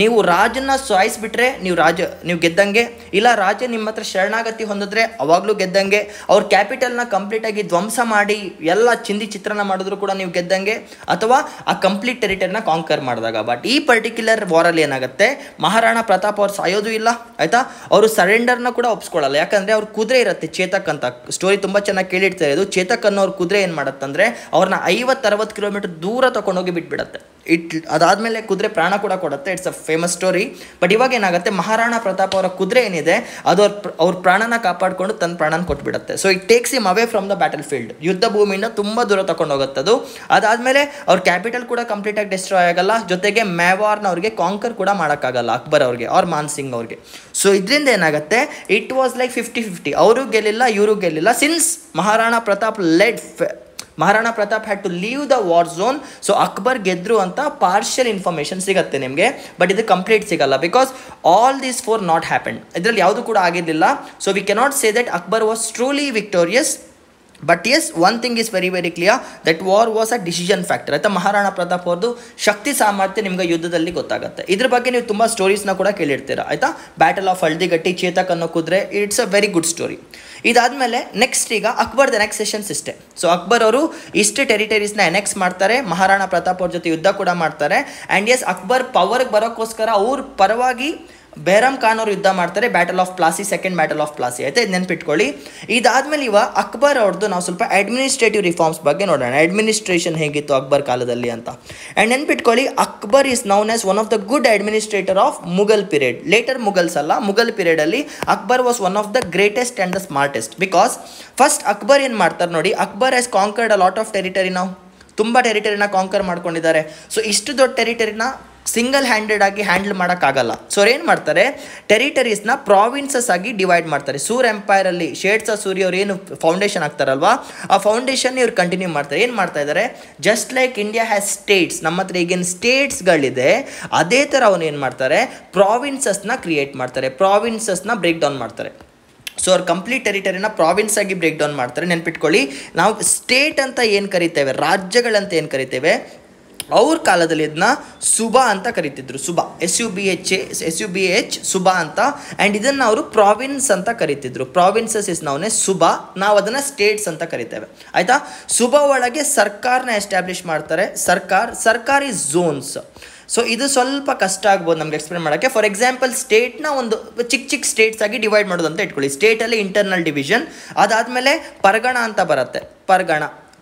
A: ನೀವು ರಾಜನ ಸಾಯಿಸಿಬಿಟ್ರೆ ನೀವು ಗೆದ್ದಂಗೆ, ಇಲ್ಲ ರಾಜ ನಿಮ್ಮ ಹತ್ರ ಶರಣಾಗತಿ ಹೊಂದಿದ್ರೆ ಅವಾಗಲೂ ಗೆದ್ದಂಗೆ, ಅವ್ರ ಕ್ಯಾಪಿಟಲ್ನ ಕಂಪ್ಲೀಟಾಗಿ ಧ್ವಂಸ ಮಾಡಿ ಎಲ್ಲ ಚಿತ್ರಣ ಮಾಡಿದ್ರು ಕೂಡ ನೀವು ಗೆದ್ದಂಗೆ, ಅಥವಾ ಆ ಕಂಪ್ಲೀಟ್ ಟೆರಿಟರಿನ ಕಾಂಕರ್ ಮಾಡಿದಾಗ. ಬಟ್ ಈ ಪರ್ಟಿಕ್ಯುಲರ್ ವಾರಲ್ಲಿ ಏನಾಗುತ್ತೆ, ಮಹಾರಾಣಾ ಪ್ರತಾಪ್ ಅವ್ರು ಸಾಯೋದು ಇಲ್ಲ, ಆಯಿತಾ, ಅವರು ಸರೆಂಡರ್ನ ಕೂಡ ಒಪ್ಸ್ಕೊಳ್ಳಲ್ಲ. ಯಾಕಂದರೆ ಅವ್ರ ಕುದುರೆ ಇರುತ್ತೆ, ಚೇತಕ್ ಅಂತ. ಸ್ಟೋರಿ ತುಂಬ ಚೆನ್ನಾಗಿ ಕೇಳಿರ್ತಾ ಇರೋದು. ಚೇತಕ್ ಅನ್ನೋರು ಕುದುರೆ ಏನು ಮಾಡುತ್ತಂದರೆ, ಅವ್ರನ್ನ 50-60 ಕಿಲೋಮೀಟರ್ ದೂರ ತೊಗೊಂಡೋಗಿ ಬಿಟ್ಬಿಡುತ್ತೆ. ಅದಾದಮೇಲೆ ಕುದುರೆ ಪ್ರಾಣ ಕೂಡ ಕೊಡುತ್ತೆ. It's a famous story. But ಇವಾಗ ಏನಾಗುತ್ತೆ, ಮಹಾರಾಣಾ ಪ್ರತಾಪ್ ಅವರ ಕುದುರೆ ಏನಿದೆ ಅದು ಅವ್ರ ಪ್ರಾಣನ ಕಾಪಾಡಿಕೊಂಡು ತನ್ನ ಪ್ರಾಣನ ಕೊಟ್ಬಿಡುತ್ತೆ. So it takes him away from the battlefield. ಯುದ್ಧ ಭೂಮಿಯಿಂದ ತುಂಬ ದೂರ ತಗೊಂಡು ಹೋಗುತ್ತೆ ಅದು. ಅದಾದಮೇಲೆ ಅವ್ರ ಕ್ಯಾಪಿಟಲ್ ಕೂಡ ಕಂಪ್ಲೀಟಾಗಿ ಡಿಸ್ಟ್ರಾಯ್ ಆಗಲ್ಲ, ಜೊತೆಗೆ ಮೇವಾರ್ನ ಅವ್ರಿಗೆ ಕಾಂಕರ್ ಕೂಡ ಮಾಡೋಕ್ಕಾಗಲ್ಲ ಅಕ್ಬರ್ ಅವ್ರಿಗೆ ಅವ್ರ ಮಾನ್ ಸಿಂಗ್ ಅವ್ರಿಗೆ. ಸೊ ಇದರಿಂದ ಏನಾಗುತ್ತೆ, ಇಟ್ ವಾಸ್ ಲೈಕ್ 50-50. ಅವರು ಗೆಲ್ಲಿಲ್ಲ, ಇವರು ಗೆಲ್ಲಿಲ್ಲ. Since Maharana Pratap had to leave the war zone. So Akbar ಗೆದ್ರು ಅಂತ ಪಾರ್ಷಿಯಲ್ ಇನ್ಫಾರ್ಮೇಷನ್ ಸಿಗುತ್ತೆ ನಿಮಗೆ, ಬಟ್ ಇದು ಕಂಪ್ಲೀಟ್ ಸಿಗಲ್ಲ. Because all these 4 not happened. ಇದರಲ್ಲಿ ಯಾವುದು ಕೂಡ ಆಗಿರಲಿಲ್ಲ. So we cannot say that Akbar was truly victorious. But yes, one thing is very very clear, that war was a decision factor. ಆಯಿತಾ, ಮಹಾರಾಣಾ ಪ್ರತಾಪ್ ಅವ್ರದ್ದು ಶಕ್ತಿ ಸಾಮರ್ಥ್ಯ ನಿಮ್ಗೆ ಯುದ್ಧದಲ್ಲಿ ಗೊತ್ತಾಗುತ್ತೆ. ಇದ್ರ ಬಗ್ಗೆ ನೀವು ತುಂಬ ಸ್ಟೋರೀಸ್ನ ಕೂಡ ಕೇಳಿರ್ತೀರ. ಆಯಿತಾ, ಬ್ಯಾಟಲ್ ಆಫ್ ಹಲ್ದಿಘಾಟಿ, ಚೇತಕ್ ಅನ್ನೋ ಕುದುರೆ, it's a very good story. ಇದಾದಮೇಲೆ ನೆಕ್ಸ್ಟ್ ಈಗ ಅಕ್ಬರ್ದ ಎನೆಕ್ಸೇಷನ್ ಸಿಸ್ಟಮ್. ಸೊ ಅಕ್ಬರ್ ಅವರು ಇಷ್ಟು ಟೆರಿಟರೀಸ್ನ ಎನೆಕ್ಸ್ ಮಾಡ್ತಾರೆ, ಮಹಾರಾಣಾ ಪ್ರತಾಪ್ ಅವ್ರ ಜೊತೆ ಯುದ್ಧ ಕೂಡ ಮಾಡ್ತಾರೆ. ಆ್ಯಂಡ್ ಎಸ್, ಅಕ್ಬರ್ ಪವರ್ಗೆ ಬರೋಕ್ಕೋಸ್ಕರ ಅವ್ರ ಪರವಾಗಿ ಬೇರಮ್ ಖಾನ್ ಅವರು ಯುದ್ಧ ಮಾಡ್ತಾರೆ. Battle of Plassey, second battle of Plassey. ಆಯ್ತಾ, ಇದು ನೆನ್ಪಿಟ್ಕೊಳ್ಳಿ. ಇದಾದಮೇಲೆ ಇವಾಗ ಅಕ್ಬರ್ ಅವ್ರದ್ದು ನಾವು ಸ್ವಲ್ಪ ಅಡ್ಮಿನಿಸ್ಟ್ರೇಟಿವ್ ರಿಫಾರ್ಮ್ಸ್ ಬಗ್ಗೆ ನೋಡೋಣ. ಅಡ್ಮಿನಿಸ್ಟ್ರೇಷನ್ ಹೇಗಿತ್ತು ಅಕ್ಬರ್ ಕಾಲದಲ್ಲಿ ಅಂತ. ಆ್ಯಂಡ್ ನೆನ್ಪಿಟ್ಕೊಳ್ಳಿ, Akbar is known as one of the good administrator of Mughal period. Later Mughals ಅಲ್ಲ, ಮುಘಲ್ ಪೀರಿಯಡಲ್ಲಿ Akbar was one of the greatest and the smartest. Because first Akbar ಏನು ಮಾಡ್ತಾರೆ ನೋಡಿ, Akbar has conquered a lot of territory. ನಾವು ತುಂಬ ಟೆರಿಟರಿನ ಕಾಂಕರ್ ಮಾಡ್ಕೊಂಡಿದ್ದಾರೆ. ಸೊ ಇಷ್ಟು ದೊಡ್ಡ ಟೆರಿಟರಿನ ಸಿಂಗಲ್ ಹ್ಯಾಂಡೆಡ್ ಆಗಿ ಹ್ಯಾಂಡಲ್ ಮಾಡೋಕ್ಕಾಗಲ್ಲ. ಸೊ ಅವ್ರು ಏನು ಮಾಡ್ತಾರೆ, ಟೆರಿಟರೀಸ್ನ ಪ್ರಾವಿನ್ಸಸ್ ಆಗಿ ಡಿವೈಡ್ ಮಾಡ್ತಾರೆ. ಸೂರ್ ಎಂಪೈರಲ್ಲಿ ಶೇಡ್ಸ್ ಆಫ್ ಸೂರ್ಯ ಅವ್ರು ಏನು ಫೌಂಡೇಶನ್ ಆಗ್ತಾರಲ್ವಾ, ಆ ಫೌಂಡೇಶನ್ ಇವ್ರು ಕಂಟಿನ್ಯೂ ಮಾಡ್ತಾರೆ. ಏನು ಮಾಡ್ತಾ ಇದ್ದಾರೆ, just like India has States, ನಮ್ಮ ಹತ್ರ ಈಗೇನು ಸ್ಟೇಟ್ಸ್ಗಳಿದೆ ಅದೇ ಥರ ಅವನು ಏನು ಮಾಡ್ತಾರೆ, ಪ್ರಾವಿನ್ಸಸ್ನ ಕ್ರಿಯೇಟ್ ಮಾಡ್ತಾರೆ, ಪ್ರಾವಿನ್ಸಸ್ನ ಬ್ರೇಕ್ ಡೌನ್ ಮಾಡ್ತಾರೆ. ಸೊ ಅವ್ರು ಕಂಪ್ಲೀಟ್ ಟೆರಿಟರಿನ ಪ್ರಾವಿನ್ಸ್ ಆಗಿ ಬ್ರೇಕ್ ಡೌನ್ ಮಾಡ್ತಾರೆ. ನೆನ್ಪಿಟ್ಕೊಳ್ಳಿ, ನಾವು ಸ್ಟೇಟ್ ಅಂತ ಏನು ಕರಿತೇವೆ, ರಾಜ್ಯಗಳಂತ ಏನು ಕರಿತೇವೆ, ಅವ್ರ ಕಾಲದಲ್ಲಿ ಇದನ್ನ ಸುಬಾ ಅಂತ ಕರಿತಿದ್ರು. ಸುಬಾ, SUBH ಸುಬಾ ಅಂತ. ಆ್ಯಂಡ್ ಇದನ್ನು ಅವರು ಪ್ರಾವಿನ್ಸ್ ಅಂತ ಕರಿತಿದ್ರು. Provinces is noun S Suba, ನಾವು ಅದನ್ನು ಸ್ಟೇಟ್ಸ್ ಅಂತ ಕರಿತೇವೆ. ಆಯಿತಾ. ಸುಬಾ ಒಳಗೆ ಸರ್ಕಾರನ ಎಸ್ಟಾಬ್ಲಿಷ್ ಮಾಡ್ತಾರೆ. ಸರ್ಕಾರ ಇಸ್ ಝೋನ್ಸ್. ಸೊ ಇದು ಸ್ವಲ್ಪ ಕಷ್ಟ ಆಗ್ಬೋದು ನಮ್ಗೆ ಎಕ್ಸ್ಪ್ಲೇನ್ ಮಾಡೋಕ್ಕೆ. ಫಾರ್ ಎಕ್ಸಾಂಪಲ್, ಸ್ಟೇಟ್ನ ಒಂದು ಚಿಕ್ಕ ಸ್ಟೇಟ್ಸ್ ಆಗಿ ಡಿವೈಡ್ ಮಾಡೋದು ಅಂತ ಇಟ್ಕೊಳ್ಳಿ. ಸ್ಟೇಟಲ್ಲಿ ಇಂಟರ್ನಲ್ ಡಿವಿಷನ್, ಅದಾದಮೇಲೆ ಪರಗಣ ಅಂತ ಬರುತ್ತೆ.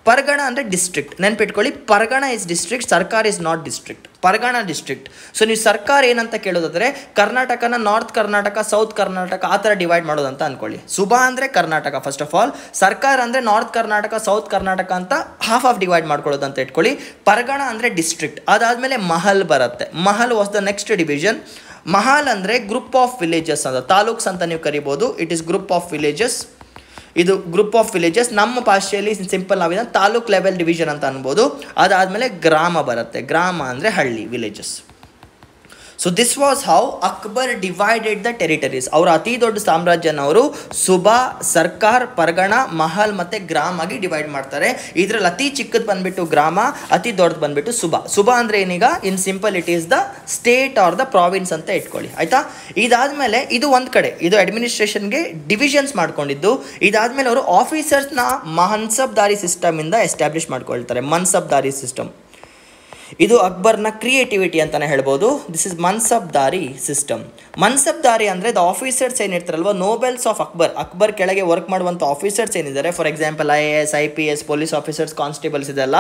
A: ಪರಗಣ ಅಂದರೆ ಡಿಸ್ಟ್ರಿಕ್ಟ್. ನೆನ್ಪಿಟ್ಕೊಳ್ಳಿ, ಪರಗಣ ಇಸ್ ಡಿಸ್ಟ್ರಿಕ್ಟ್, ಸರ್ಕಾರ is not district. Pargana district. So ನೀವು ಸರ್ಕಾರ ಏನಂತ ಕೇಳೋದಾದರೆ ಕರ್ನಾಟಕನ ನಾರ್ತ್ ಕರ್ನಾಟಕ, ಸೌತ್ ಕರ್ನಾಟಕ ಆ ಥರ ಡಿವೈಡ್ ಮಾಡೋದಂತ ಅಂದ್ಕೊಳ್ಳಿ. ಸುಬಾ ಅಂದರೆ ಕರ್ನಾಟಕ ಫಸ್ಟ್ ಆಫ್ ಆಲ್, ಸರ್ಕಾರ ಅಂದರೆ ನಾರ್ತ್ ಕರ್ನಾಟಕ, ಸೌತ್ ಕರ್ನಾಟಕ ಅಂತ ಹಾಫ್ ಡಿವೈಡ್ ಮಾಡ್ಕೊಳ್ಳೋದು ಅಂತ ಇಟ್ಕೊಳ್ಳಿ. ಪರಗಣ ಅಂದರೆ ಡಿಸ್ಟ್ರಿಕ್ಟ್. ಅದಾದಮೇಲೆ ಮಹಲ್ ಬರುತ್ತೆ. Mahal was the next division. Mahal ಅಂದರೆ ಗ್ರೂಪ್ ಆಫ್ ವಿಲೇಜಸ್ ಅಂತ, ತಾಲೂಕ್ಸ್ ಅಂತ ನೀವು ಕರಿಬೋದು. It is group of villages. ಇದು ಗ್ರೂಪ್ ಆಫ್ ವಿಲೇಜಸ್. ನಮ್ಮ ಭಾಷೆಯಲ್ಲಿ ಸಿಂಪಲ್ ನಾವಿದನ್ನು ತಾಲೂಕ್ ಲೆವೆಲ್ ಡಿವಿಷನ್ ಅಂತ ಅನ್ಬೋದು. ಅದಾದಮೇಲೆ ಗ್ರಾಮ ಬರುತ್ತೆ. ಗ್ರಾಮ ಅಂದರೆ ಹಳ್ಳಿ, villages. So this was how Akbar divided the territories. ಅವರು ಅತಿ ದೊಡ್ಡ ಸಾಮ್ರಾಜ್ಯನವರು ಸುಬಾ, ಸರ್ಕಾರ್, ಪರಗಣ, ಮಹಲ್ ಮತ್ತು ಗ್ರಾಮ ಆಗಿ ಡಿವೈಡ್ ಮಾಡ್ತಾರೆ. ಇದರಲ್ಲಿ ಅತಿ ಚಿಕ್ಕದು ಬಂದುಬಿಟ್ಟು ಗ್ರಾಮ, ಅತಿ ದೊಡ್ಡದು ಬಂದುಬಿಟ್ಟು ಸುಬಾ. ಸುಬಾ ಅಂದರೆ ಏನೀಗ in simple it is the state are the province ಅಂತ ಇಟ್ಕೊಳ್ಳಿ. ಆಯಿತಾ. ಇದಾದಮೇಲೆ ಇದು ಒಂದು ಕಡೆ, ಇದು ಅಡ್ಮಿನಿಸ್ಟ್ರೇಷನ್ಗೆ ಡಿವಿಷನ್ಸ್ ಮಾಡ್ಕೊಂಡಿದ್ದು. ಇದಾದಮೇಲೆ ಅವರು ಆಫೀಸರ್ಸ್ನ ಮನ್ಸಬ್ದಾರಿ ಸಿಸ್ಟಮಿಂದ ಎಸ್ಟಾಬ್ಲಿಷ್ ಮಾಡ್ಕೊಳ್ತಾರೆ. ಮನ್ಸಬ್ದಾರಿ ಸಿಸ್ಟಮ್ ಇದು ಅಕ್ಬರ್ನ ಕ್ರಿಯೇಟಿವಿಟಿ ಅಂತಲೇ ಹೇಳ್ಬೋದು. This is mansabdari system. Mansabdari ಅಂದರೆ ದ ಆಫೀಸರ್ಸ್ ಏನಿರ್ತಾರಲ್ವ, ನೋಬೆಲ್ಸ್ ಆಫ್ ಅಕ್ಬರ್ ಕೆಳಗೆ ವರ್ಕ್ ಮಾಡುವಂಥ ಆಫೀಸರ್ಸ್ ಏನಿದ್ದಾರೆ, for example IAS, IPS, police officers, constables ಇದೆಲ್ಲ,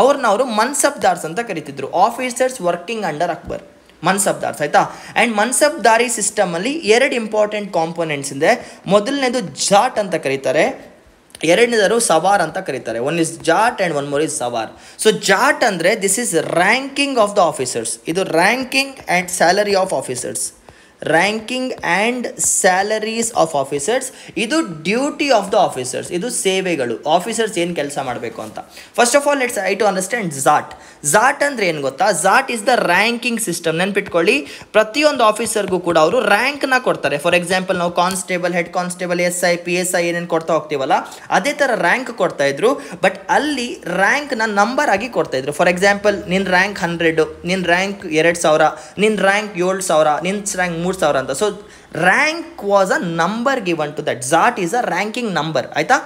A: ಅವ್ರನ್ನ ಅವರು ಮನ್ಸಬ್ದಾರ್ಸ್ ಅಂತ ಕರಿತಿದ್ರು. Officers working under Akbar, mansabdars. ಆಯಿತಾ. ಆ್ಯಂಡ್ ಮನ್ಸಬ್ದಾರಿ ಸಿಸ್ಟಮಲ್ಲಿ 2 ಇಂಪಾರ್ಟೆಂಟ್ ಕಾಂಪೊನೆಂಟ್ಸ್ ಇದೆ. ಮೊದಲನೇದು ಜಾಟ್ ಅಂತ ಕರೀತಾರೆ, ಎರಡನೇದರು ಸವಾರ್ ಅಂತ ಕರೀತಾರೆ. One is zat and one more is sawar. So zat ಅಂದರೆ this is ranking of the officers. ಇದು ranking and salary of officers. Ranking and salaries of officers. ಇದು ಡ್ಯೂಟಿ ಆಫ್ ದ ಆಫೀಸರ್ಸ್. ಇದು ಸೇವೆಗಳು, ಆಫೀಸರ್ಸ್ ಏನು ಕೆಲಸ ಮಾಡಬೇಕು ಅಂತ. First of all let's I to understand zat. Zat ಅಂದರೆ ಏನು ಗೊತ್ತಾ, zat is the ranking system. ನೆನ್ಪಿಟ್ಕೊಳ್ಳಿ, ಪ್ರತಿಯೊಂದು ಆಫೀಸರ್ಗೂ ಕೂಡ ಅವರು ರ್ಯಾಂಕ್ನ ಕೊಡ್ತಾರೆ. ಫಾರ್ ಎಕ್ಸಾಂಪಲ್ ನಾವು constable, head constable, SI, PSI ಏನೇನು ಕೊಡ್ತಾ ಹೋಗ್ತೀವಲ್ಲ ಅದೇ ಥರ ರ್ಯಾಂಕ್ ಕೊಡ್ತಾಯಿದ್ರು. ಬಟ್ ಅಲ್ಲಿ ರ್ಯಾಂಕ್ನ ನಂಬರ್ ಆಗಿ ಕೊಡ್ತಾಯಿದ್ರು. ಫಾರ್ ಎಕ್ಸಾಂಪಲ್, ನಿನ್ನ ರ್ಯಾಂಕ್ 100, ನಿನ್ನ ರ್ಯಾಂಕ್ 2000, ನಿನ್ನ ರ್ಯಾಂಕ್ 7000, ನಿನ್ನ ರ್ಯಾಂಕ್ 3000 ಅಂತ. So rank was a number given to that. Zat is a ranking number. ಆಯಿತಾ.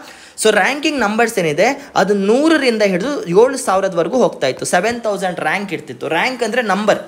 A: ಸೊ ರ್ಯಾಂಕಿಂಗ್ ನಂಬರ್ಸ್ ಏನಿದೆ ಅದು 100ರಿಂದ ಹಿಡಿದು 7000ವರೆಗೂ ಹೋಗ್ತಾ ಇತ್ತು. 7000 ರ್ಯಾಂಕ್ ಇರ್ತಿತ್ತು. ರ್ಯಾಂಕ್ ಅಂದರೆ ನಂಬರ್.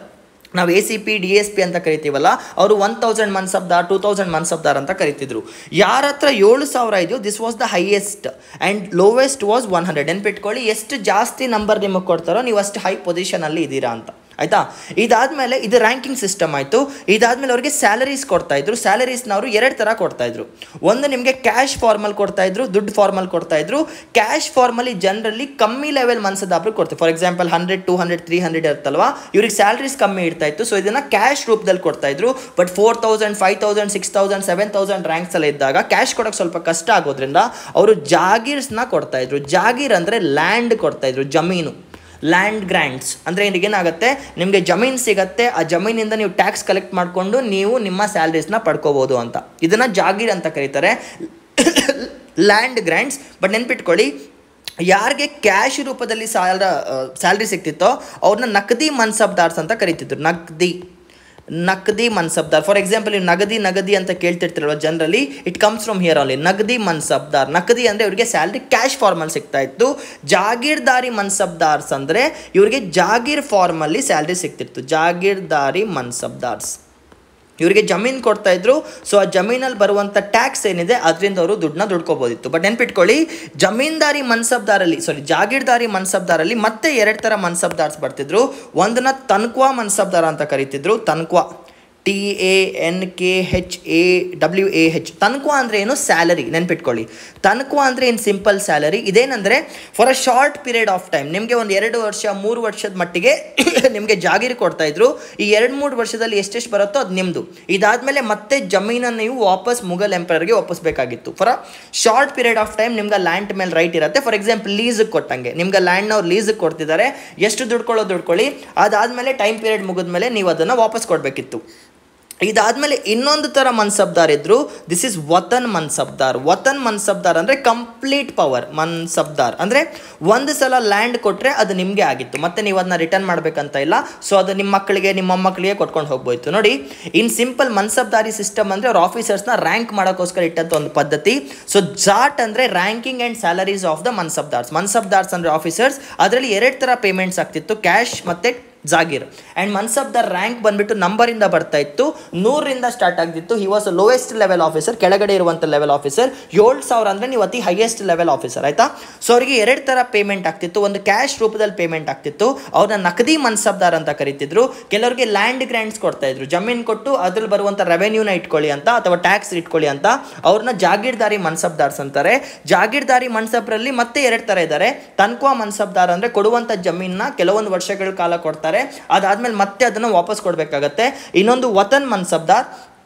A: ನಾವು ACP, DSP ಅಂತ ಕರಿತೀವಲ್ಲ, ಅವರು 1000 ಮನ್ಸಬ್ದಾರ್, 2000 ಮನ್ಸಬ್ದಾರ್ ಅಂತ ಕರಿತಿದ್ರು. ಯಾರ ಹತ್ರ 7000 ಇದೆಯೋ this was the highest and lowest was 100. ನೆನ್ಪಿಟ್ಕೊಳ್ಳಿ, ಎಷ್ಟು ಜಾಸ್ತಿ ನಂಬರ್ ನಿಮಗೆ ಕೊಡ್ತಾರೋ ನೀವು ಅಷ್ಟು ಹೈ ಪೊಸಿಷನಲ್ಲಿ ಇದ್ದೀರಾ ಅಂತ. ಆಯಿತಾ. ಇದಾದಮೇಲೆ ಇದು ರ್ಯಾಂಕಿಂಗ್ ಸಿಸ್ಟಮ್ ಆಯಿತು. ಇದಾದಮೇಲೆ ಅವರಿಗೆ ಸ್ಯಾಲರೀಸ್ ಕೊಡ್ತಾಯಿದ್ರು. ಸ್ಯಾಲರೀಸ್ನ ಅವರು 2 ಥರ ಕೊಡ್ತಾಯಿದ್ರು. ಒಂದು ನಿಮಗೆ ಕ್ಯಾಶ್ ಫಾರ್ಮಲ್ಲಿ ಕೊಡ್ತಾಯಿದ್ರು, ದುಡ್ಡು ಫಾರ್ಮಲ್ಲಿ ಕೊಡ್ತಾಯಿದ್ರು. ಕ್ಯಾಶ್ ಫಾರ್ಮಲ್ಲಿ ಜನರಲಿ ಕಮ್ಮಿ ಲೆವೆಲ್ ಮನ್ಸದಾಬ್ರಿಗೆ ಕೊಡ್ತಾರೆ. ಫಾರ್ ಎಕ್ಸಾಂಪಲ್ 100, 200, 300 ಇರುತ್ತಲ್ವ, ಇವ್ರಿಗೆ ಸ್ಯಾಲರೀಸ್ ಕಮ್ಮಿ ಇರ್ತಾಯಿತ್ತು. ಸೊ ಇದನ್ನು ಕ್ಯಾಶ್ ರೂಪದಲ್ಲಿ ಕೊಡ್ತಾಯಿದ್ರು. ಬಟ್ 4000, 5000, 6000, 7000 ರ್ಯಾಂಕ್ಸ್ ಎಲ್ಲ ಇದ್ದಾಗ ಕ್ಯಾಶ್ ಕೊಡೋಕ್ಕೆ ಸ್ವಲ್ಪ ಕಷ್ಟ ಆಗೋದ್ರಿಂದ ಅವರು ಜಾಗೀರ್ಸ್ನ ಕೊಡ್ತಾಯಿದ್ರು. ಜಾಗೀರ್ ಅಂದರೆ ಲ್ಯಾಂಡ್ ಕೊಡ್ತಾಯಿದ್ರು, ಜಮೀನು. ಲ್ಯಾಂಡ್ ಗ್ರ್ಯಾಂಟ್ಸ್ ಅಂದರೆ ಏನಾಗುತ್ತೆ, ನಿಮಗೆ ಜಮೀನು ಸಿಗುತ್ತೆ, ಆ ಜಮೀನಿಂದ ನೀವು ಟ್ಯಾಕ್ಸ್ ಕಲೆಕ್ಟ್ ಮಾಡಿಕೊಂಡು ನೀವು ನಿಮ್ಮ ಸ್ಯಾಲ್ರೀಸ್ನ ಪಡ್ಕೋಬೋದು ಅಂತ. ಇದನ್ನು ಜಾಗೀರ್ ಅಂತ ಕರೀತಾರೆ, ಲ್ಯಾಂಡ್ ಗ್ರ್ಯಾಂಟ್ಸ್. ಬಟ್ ನೆನ್ಪಿಟ್ಕೊಳ್ಳಿ, ಯಾರಿಗೆ ಕ್ಯಾಶ್ ರೂಪದಲ್ಲಿ ಸ್ಯಾಲ್ರಿ ಸಿಗ್ತಿತ್ತೋ ಅವ್ರನ್ನ ನಗದಿ ಮನ್ಸಬ್ದಾರ್ಸ್ ಅಂತ ಕರಿತಿದ್ರು. ನಗದಿ ಮನ್ಸಬ್ದಾರ್. ಫಾರ್ ಎಕ್ಸಾಂಪಲ್, ನೀವು ನಗದಿ ಅಂತ ಕೇಳ್ತಿರ್ತಿರಲ್ವ generally, it comes from here only. Naqdi mansabdar. ನಗದಿ ಅಂದರೆ ಇವರಿಗೆ ಸ್ಯಾಲ್ರಿ ಕ್ಯಾಶ್ ಫಾರ್ಮಲ್ಲಿ ಸಿಗ್ತಾ ಇತ್ತು. ಜಾಗೀರ್ದಾರಿ ಮನ್ಸಬ್ದಾರ್ಸ್ ಅಂದರೆ ಇವರಿಗೆ ಜಾಗೀರ್ ಫಾರ್ಮಲ್ಲಿ ಸ್ಯಾಲ್ರಿ ಸಿಗ್ತಿತ್ತು. ಜಾಗೀರ್ದಾರಿ ಮನ್ಸಬ್ದಾರ್ಸ್ ಇವರಿಗೆ ಜಮೀನು ಕೊಡ್ತಾಯಿದ್ರು. ಸೊ ಆ ಜಮೀನಲ್ಲಿ ಬರುವಂಥ ಟ್ಯಾಕ್ಸ್ ಏನಿದೆ ಅದರಿಂದ ಅವರು ದುಡ್ಡನ್ನ ದುಡ್ಕೋಬೋದಿತ್ತು. ಬಟ್ ನೆನ್ಪಿಟ್ಕೊಳ್ಳಿ, ಜಾಗೀರ್ದಾರಿ ಮನ್ಸಬ್ದಾರಲ್ಲಿ ಮತ್ತೆ 2 ಥರ ಮನ್ಸಬ್ದಾರ್ಸ್ ಬರ್ತಿದ್ರು. ಒಂದನ್ನ ತನ್ಕ್ವಾ ಮನ್ಸಬ್ದಾರ ಅಂತ ಕರೀತಿದ್ರು. ತನ್ಕ್ವಾ TANKHAWAH. ತನ್ಖ್ವಾ ಅಂದರೆ ಏನು? ಸ್ಯಾಲರಿ. ನೆನ್ಪಿಟ್ಕೊಳ್ಳಿ, ತನ್ಖ್ವಾ ಅಂದರೆ ಇನ್ ಸಿಂಪಲ್ ಸ್ಯಾಲರಿ. ಇದೇನಂದರೆ for a short period of time, ನಿಮಗೆ ಒಂದು 2 ವರ್ಷ 3 ವರ್ಷದ ಮಟ್ಟಿಗೆ ನಿಮಗೆ ಜಾಗೀರು ಕೊಡ್ತಾಯಿದ್ರು. ಈ 2-3 ವರ್ಷದಲ್ಲಿ ಎಷ್ಟೆಷ್ಟು ಬರುತ್ತೋ ಅದು ನಿಮ್ಮದು. ಇದಾದಮೇಲೆ ಮತ್ತೆ ಜಮೀನನ್ನು ನೀವು ವಾಪಸ್ ಮುಘಲ್ ಎಂಪರರ್ಗೆ ಒಪ್ಪಿಸಬೇಕಾಗಿತ್ತು. For a short period of time ನಿಮ್ಗೆ ಲ್ಯಾಂಡ್ ಮೇಲೆ ರೈಟ್ ಇರುತ್ತೆ. ಫಾರ್ ಎಕ್ಸಾಂಪಲ್ ಲೀಸಿಗೆ ಕೊಟ್ಟಂಗೆ, ನಿಮ್ಗೆ ಲ್ಯಾಂಡ್ನ ಅವ್ರು ಲೀಸಿಗೆ ಕೊಡ್ತಿದ್ದಾರೆ, ಎಷ್ಟು ದುಡ್ಕೊಳ್ಳಿ. ಅದಾದಮೇಲೆ ಟೈಮ್ ಪೀರಿಯಡ್ ಮುಗಿದ್ಮೇಲೆ ನೀವು ಅದನ್ನು ವಾಪಸ್ ಕೊಡಬೇಕಿತ್ತು. ಇದಾದಮೇಲೆ ಇನ್ನೊಂದು ಥರ ಮನ್ಸಬ್ದಾರ್ ಇದ್ದರು. ದಿಸ್ ಈಸ್ ವತನ್ ಮನ್ಸಬ್ದಾರ್. ವತನ್ ಮನ್ಸಬ್ದಾರ್ ಅಂದರೆ ಕಂಪ್ಲೀಟ್ ಪವರ್. ಮನ್ಸಬ್ದಾರ್ ಅಂದರೆ ಒಂದು ಸಲ ಲ್ಯಾಂಡ್ ಕೊಟ್ಟರೆ ಅದು ನಿಮಗೆ ಆಗಿತ್ತು, ಮತ್ತು ನೀವು ಅದನ್ನ ರಿಟರ್ನ್ ಮಾಡಬೇಕಂತ ಇಲ್ಲ. ಸೊ ಅದು ನಿಮ್ಮ ಮಕ್ಕಳಿಗೆ, ನಿಮ್ಮ ಮೊಮ್ಮಕ್ಕಳಿಗೆ ಕೊಟ್ಕೊಂಡು ಹೋಗ್ಬೋಯ್ತು. ನೋಡಿ, ಇನ್ ಸಿಂಪಲ್ ಮನ್ಸಬ್ದಾರಿ ಸಿಸ್ಟಮ್ ಅಂದರೆ ಅವ್ರ ಆಫೀಸರ್ಸ್ನ ರ್ಯಾಂಕ್ ಮಾಡೋಕ್ಕೋಸ್ಕರ ಇಟ್ಟಂಥ ಒಂದು ಪದ್ಧತಿ. ಸೊ ಜಾಟ್ ಅಂದರೆ ranking and salaries of the mansabdars. Mansabdars ಅಂದರೆ ಆಫೀಸರ್ಸ್. ಅದರಲ್ಲಿ 2 ಥರ ಪೇಮೆಂಟ್ಸ್ ಆಗ್ತಿತ್ತು, ಕ್ಯಾಶ್ ಮತ್ತು ಜಾಗೀರ್. ಆ್ಯಂಡ್ ಮನ್ಸಬ್ದಾರ್ ರ್ಯಾಂಕ್ ಬಂದುಬಿಟ್ಟು ನಂಬರಿಂದ ಬರ್ತಾ ಇತ್ತು. 100ರಿಂದ ಸ್ಟಾರ್ಟ್ ಆಗ್ತಿತ್ತು. He was lowest level officer, ಕೆಳಗಡೆ ಇರುವಂಥ ಲೆವೆಲ್ ಆಫೀಸರ್. 7,000 ಅಂದರೆ ನೀವು ಅತಿ ಹೈಯೆಸ್ಟ್ ಲೆವೆಲ್ ಆಫೀಸರ್, ಆಯಿತಾ. ಸೊ ಅವರಿಗೆ 2 ಥರ ಪೇಮೆಂಟ್ ಆಗ್ತಿತ್ತು. ಒಂದು ಕ್ಯಾಶ್ ರೂಪದಲ್ಲಿ ಪೇಮೆಂಟ್ ಆಗ್ತಿತ್ತು, ಅವ್ರನ್ನ ನಕದಿ ಮನ್ಸಬ್ದಾರ್ ಅಂತ ಕರೀತಿದ್ರು. ಕೆಲವರಿಗೆ ಲ್ಯಾಂಡ್ ಗ್ರ್ಯಾಂಟ್ಸ್ ಕೊಡ್ತಾಯಿದ್ರು, ಜಮೀನು ಕೊಟ್ಟು ಅದ್ರಲ್ಲಿ ಬರುವಂಥ ರೆವೆನ್ಯೂನ ಇಟ್ಕೊಳ್ಳಿ ಅಂತ, ಅಥವಾ ಟ್ಯಾಕ್ಸ್ ಇಟ್ಕೊಳ್ಳಿ ಅಂತ. ಅವ್ರನ್ನ ಜಾಗೀರ್ದಾರಿ ಮನ್ಸಬ್ದಾರ್ಸ್ ಅಂತಾರೆ. ಜಾಗೀರ್ದಾರಿ ಮನ್ಸಬ್ರಲ್ಲಿ ಮತ್ತೆ 2 ಥರ ಇದ್ದಾರೆ. ತನ್ಖ್ವಾ ಮನ್ಸಬ್ದಾರ್ ಅಂದರೆ ಕೊಡುವಂಥ ಜಮೀನನ್ನ ಕೆಲವೊಂದು ವರ್ಷಗಳ ಕಾಲ ಕೊಡ್ತಾರೆ, ಅದಾದ್ಮೇಲೆ ಮತ್ತೆ ಅದನ್ನು ವಾಪಸ್ ಕೊಡಬೇಕಾಗತ್ತೆ. ಇನ್ನೊಂದು ವತನ್ ಮನ್ಸಬ್ದಾರ್.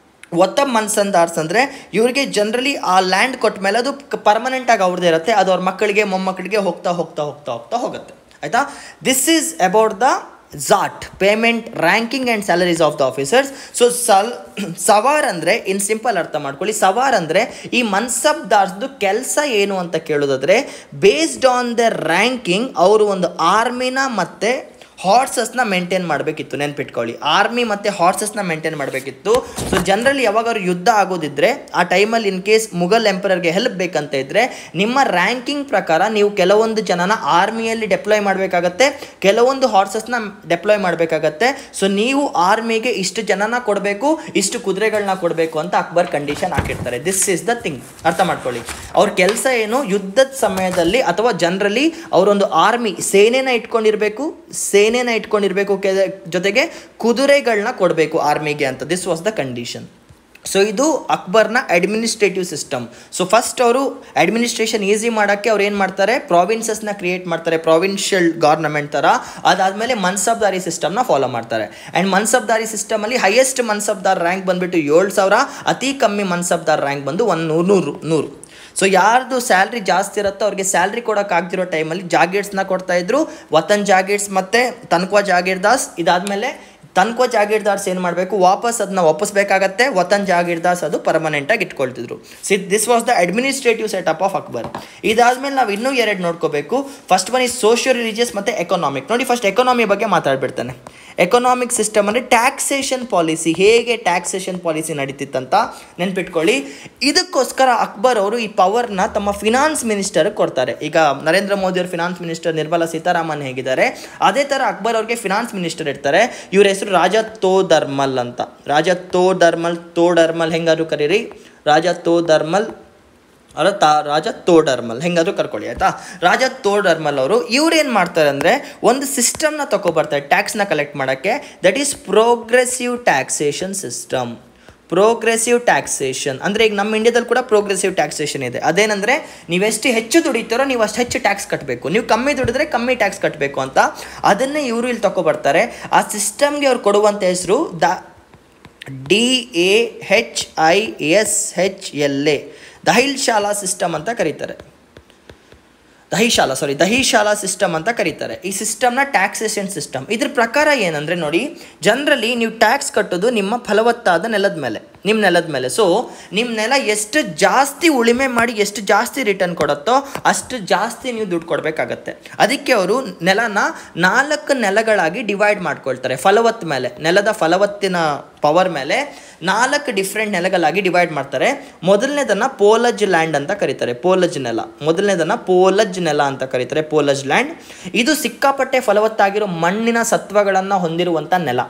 A: ವತನ್ ಮನ್ಸಬ್ದಾರ್ಸ್ ಅಂದರೆ ಇವರಿಗೆ ಜನರಲಿ ಆ ಲ್ಯಾಂಡ್ ಕೊಟ್ಟ ಮೇಲೆ ಅದು ಪರ್ಮನೆಂಟಾಗಿ ಅವ್ರದ್ದೇ ಇರುತ್ತೆ, ಅದು ಅವ್ರ ಮಕ್ಕಳಿಗೆ ಮೊಮ್ಮಕ್ಕಳಿಗೆ ಹೋಗ್ತಾ ಹೋಗುತ್ತೆ, ಆಯಿತಾ. This is about the zat, payment, ranking and salaries of the officers. So sawar ಅಂದರೆ ಇನ್ ಸಿಂಪಲ್ ಅರ್ಥ ಮಾಡ್ಕೊಳ್ಳಿ. ಸವಾರ್ ಅಂದರೆ ಈ ಮನ್ಸಬ್ದಾರ್ಸ್ದು ಕೆಲಸ ಏನು ಅಂತ ಕೇಳೋದಾದರೆ, ಬೇಸ್ಡ್ ಆನ್ ದ ರ್ಯಾಂಕಿಂಗ್ ಅವರು ಒಂದು ಆರ್ಮಿನ ಮತ್ತು ಹಾರ್ಸಸ್ನ ಮೇಂಟೈನ್ ಮಾಡಬೇಕಿತ್ತು. ನೆನ್ಪಿಟ್ಕೊಳ್ಳಿ, ಆರ್ಮಿ ಮತ್ತು ಹಾರ್ಸಸ್ನ ಮೇಂಟೈನ್ ಮಾಡಬೇಕಿತ್ತು. ಸೊ ಜನರಲಿ ಯಾವಾಗಾದ್ರು ಯುದ್ಧ ಆಗೋದಿದ್ರೆ ಆ ಟೈಮಲ್ಲಿ ಇನ್ ಕೇಸ್ ಮುಘಲ್ ಎಂಪರರ್ಗೆ ಹೆಲ್ಪ್ ಬೇಕಂತ ಇದ್ದರೆ ನಿಮ್ಮ ರ್ಯಾಂಕಿಂಗ್ ಪ್ರಕಾರ ನೀವು ಕೆಲವೊಂದು ಜನನ ಆರ್ಮಿಯಲ್ಲಿ ಡೆಪ್ಲಾಯ್ ಮಾಡಬೇಕಾಗತ್ತೆ, ಕೆಲವೊಂದು ಹಾರ್ಸಸ್ನ ಡೆಪ್ಲಾಯ್ ಮಾಡಬೇಕಾಗತ್ತೆ. ಸೊ ನೀವು ಆರ್ಮಿಗೆ ಇಷ್ಟು ಜನನ ಕೊಡಬೇಕು, ಇಷ್ಟು ಕುದುರೆಗಳನ್ನ ಕೊಡಬೇಕು ಅಂತ ಅಕ್ಬರ್ ಕಂಡೀಷನ್ ಹಾಕಿರ್ತಾರೆ. ದಿಸ್ ಈಸ್ ದ ಥಿಂಗ್, ಅರ್ಥ ಮಾಡ್ಕೊಳ್ಳಿ. ಅವ್ರ ಕೆಲಸ ಏನು, ಯುದ್ಧದ ಸಮಯದಲ್ಲಿ ಅಥವಾ ಜನರಲಿ ಅವರೊಂದು ಆರ್ಮಿ ಸೇನೆನ ಇಟ್ಕೊಂಡಿರಬೇಕು, ಜೊತೆಗೆ ಕುದುರೆಗಳನ್ನ ಕೊಡಬೇಕು ಆರ್ಮಿಗೆ ಅಂತ. This was the condition. So ಇದು ಅಕ್ಬರ್ನ ಅಡ್ಮಿನಿಸ್ಟ್ರೇಟಿವ್ ಸಿಸ್ಟಮ್. ಸೊ ಫಸ್ಟ್ ಅವರು ಅಡ್ಮಿನಿಸ್ಟ್ರೇಷನ್ ಈಸಿ ಮಾಡೋಕ್ಕೆ ಅವ್ರು ಏನು ಮಾಡ್ತಾರೆ, ಪ್ರಾವಿನ್ಸಸ್ನ ಕ್ರಿಯೇಟ್ ಮಾಡ್ತಾರೆ, ಪ್ರಾವಿನ್ಷಿಯಲ್ ಗವರ್ನಮೆಂಟ್ ಥರ. ಅದಾದಮೇಲೆ ಮನ್ಸಬ್ದಾರಿ ಸಿಸ್ಟಮ್ನ ಫಾಲೋ ಮಾಡ್ತಾರೆ. ಆ್ಯಂಡ್ ಮನ್ಸಬ್ದಾರಿ ಸಿಸ್ಟಮಲ್ಲಿ ಹೈಯೆಸ್ಟ್ ಮನ್ಸಬ್ದಾರ್ ರ್ಯಾಂಕ್ ಬಂದುಬಿಟ್ಟು 7,000, ಅತಿ ಕಮ್ಮಿ ಮನ್ಸಬ್ದಾರ್ ರ್ಯಾಂಕ್ ಬಂದು 100. ಸೊ ಯಾರ್ದು ಸ್ಯಾಲ್ರಿ ಜಾಸ್ತಿ ಇರುತ್ತೋ ಅವ್ರಿಗೆ ಸ್ಯಾಲ್ರಿ ಕೊಡೋಕ್ಕಾಗ್ದಿರೋ ಟೈಮಲ್ಲಿ ಜಾಗೀರ್ಸ್ನ ಕೊಡ್ತಾಯಿದ್ರು. ವತನ್ ಜಾಗೀರ್ಸ್ ಮತ್ತು ತನ್ಖ್ವಾ ಜಾಗೀರ್ದಾಸ್. ಇದಾದಮೇಲೆ ತನ್ಖ್ವಾ ಜಾಗೀರ್ದಾರ್ಸ್ ಏನು ಮಾಡಬೇಕು, ವಾಪಸ್ ಅದನ್ನ ಒಪ್ಪಿಸ್ಬೇಕಾಗತ್ತೆ. ವತನ್ ಜಾಗೀರ್ದಾಸ್ ಅದು ಪರ್ಮನೆಂಟಾಗಿ ಇಟ್ಕೊಳ್ತಿದ್ರು. This was the administrative setup of Akbar. ಇದಾದಮೇಲೆ ನಾವು ಇನ್ನೂ 2 ನೋಡ್ಕೋಬೇಕು. ಫಸ್ಟ್ ಒನ್ ಈ ಸೋಷಿಯೋ ರಿಲಿಜಿಯಸ್ ಮತ್ತು ಎಕನಾಮಿಕ್. ನೋಡಿ, ಫಸ್ಟ್ ಎಕನಾಮಿ ಬಗ್ಗೆ ಮಾತಾಡ್ಬಿಡ್ತಾನೆ. ಎಕನಾಮಿಕ್ ಸಿಸ್ಟಮ್ ಅಂದರೆ ಟ್ಯಾಕ್ಸೇಷನ್ ಪಾಲಿಸಿ, ಹೇಗೆ ಟ್ಯಾಕ್ಸೇಷನ್ ಪಾಲಿಸಿ ನಡೀತಿತ್ತಂತ ನೆನ್ಪಿಟ್ಕೊಳ್ಳಿ. ಇದಕ್ಕೋಸ್ಕರ ಅಕ್ಬರ್ ಅವರು ಈ ಪವರ್ನ ತಮ್ಮ ಫಿನಾನ್ಸ್ ಮಿನಿಸ್ಟರ್ಗೆ ಕೊಡ್ತಾರೆ. ಈಗ ನರೇಂದ್ರ ಮೋದಿ ಅವರು ಫಿನಾನ್ಸ್ ಮಿನಿಸ್ಟರ್, ನಿರ್ಮಲಾ ಸೀತಾರಾಮನ್ ಹೇಗಿದ್ದಾರೆ, ಅದೇ ಥರ ಅಕ್ಬರ್ ಅವ್ರಿಗೆ ಫಿನಾನ್ಸ್ ಮಿನಿಸ್ಟರ್ ಇರ್ತಾರೆ. ಇವ್ರ ಹೆಸರು ರಾಜಾ ತೋಡರ್ಮಲ್ ಅಂತ. ರಾಜಾ ತೋಡರ್ಮಲ್ ಹೆಂಗಾದ್ರು ಕರೀರಿ, ರಾಜಾ ತೋಡರ್ಮಲ್ ರಾಜಾ ತೋಡರ್ಮಲ್ ಹೆಂಗಾದ್ರು ಕರ್ಕೊಳ್ಳಿ, ಆಯಿತಾ. ರಾಜಾ ತೋಡರ್ಮಲ್ ಅವರು ಇವ್ರೇನು ಮಾಡ್ತಾರೆ ಅಂದರೆ ಒಂದು ಸಿಸ್ಟಮ್ನ ತಗೊಬರ್ತಾರೆ ಟ್ಯಾಕ್ಸ್ನ ಕಲೆಕ್ಟ್ ಮಾಡೋಕ್ಕೆ. That is progressive taxation system. Progressive taxation ಅಂದರೆ ಈಗ ನಮ್ಮ ಇಂಡಿಯಾದಲ್ಲಿ ಕೂಡ ಪ್ರೋಗ್ರೆಸಿವ್ ಟ್ಯಾಕ್ಸೇಷನ್ ಇದೆ. ಅದೇನೆಂದರೆ ನೀವೆಷ್ಟು ಹೆಚ್ಚು ದುಡಿತೀರೋ ನೀವು ಅಷ್ಟು ಹೆಚ್ಚು ಟ್ಯಾಕ್ಸ್ ಕಟ್ಟಬೇಕು, ನೀವು ಕಮ್ಮಿ ದುಡಿದ್ರೆ ಕಮ್ಮಿ ಟ್ಯಾಕ್ಸ್ ಕಟ್ಟಬೇಕು ಅಂತ. ಅದನ್ನೇ ಇವರು ಇಲ್ಲಿ ತಗೊಬರ್ತಾರೆ. ಆ ಸಿಸ್ಟಮ್ಗೆ ಅವ್ರು ಕೊಡುವಂಥ ಹೆಸರು DAHISHLA, ದಹಿಶಾಲಾ ಸಿಸ್ಟಮ್ ಅಂತ ಕರೀತಾರೆ. ದಹಿಶಾಲಾ ಸಿಸ್ಟಮ್ ಅಂತ ಕರೀತಾರೆ. ಈ ಸಿಸ್ಟಮ್ನ ಟ್ಯಾಕ್ಸೇಷನ್ ಸಿಸ್ಟಮ್. ಇದ್ರ ಪ್ರಕಾರ ಏನಂದರೆ ನೋಡಿ, ಜನರಲಿ ನೀವು ಟ್ಯಾಕ್ಸ್ ಕಟ್ಟೋದು ನಿಮ್ಮ ಫಲವತ್ತಾದ ನೆಲದ ಮೇಲೆ, ನಿಮ್ಮ ನೆಲದ ಮೇಲೆ. ಸೊ ನಿಮ್ಮ ನೆಲ ಎಷ್ಟು ಜಾಸ್ತಿ ಉಳಿಮೆ ಮಾಡಿ ಎಷ್ಟು ಜಾಸ್ತಿ ರಿಟರ್ನ್ ಕೊಡುತ್ತೋ ಅಷ್ಟು ಜಾಸ್ತಿ ನೀವು ದುಡ್ಡು ಕೊಡಬೇಕಾಗತ್ತೆ. ಅದಕ್ಕೆ ಅವರು ನೆಲನ 4 ನೆಲಗಳಾಗಿ ಡಿವೈಡ್ ಮಾಡ್ಕೊಳ್ತಾರೆ. ಫಲವತ್ತ ಮೇಲೆ, ನೆಲದ ಫಲವತ್ತಿನ ಪವರ್ ಮೇಲೆ 4 ಡಿಫ್ರೆಂಟ್ ನೆಲಗಳಾಗಿ ಡಿವೈಡ್ ಮಾಡ್ತಾರೆ. ಮೊದಲನೇದನ್ನು ಪೋಲಜ್ ಲ್ಯಾಂಡ್ ಅಂತ ಕರೀತಾರೆ, ಪೋಲಜ್ ನೆಲ. ಮೊದಲನೇದನ್ನು ಪೋಲಜ್ ನೆಲ ಅಂತ ಕರೀತಾರೆ, ಪೋಲಜ್ ಲ್ಯಾಂಡ್. ಇದು ಸಿಕ್ಕಾಪಟ್ಟೆ ಫಲವತ್ತಾಗಿರೋ ಮಣ್ಣಿನ ಸತ್ವಗಳನ್ನು ಹೊಂದಿರುವಂಥ ನೆಲ.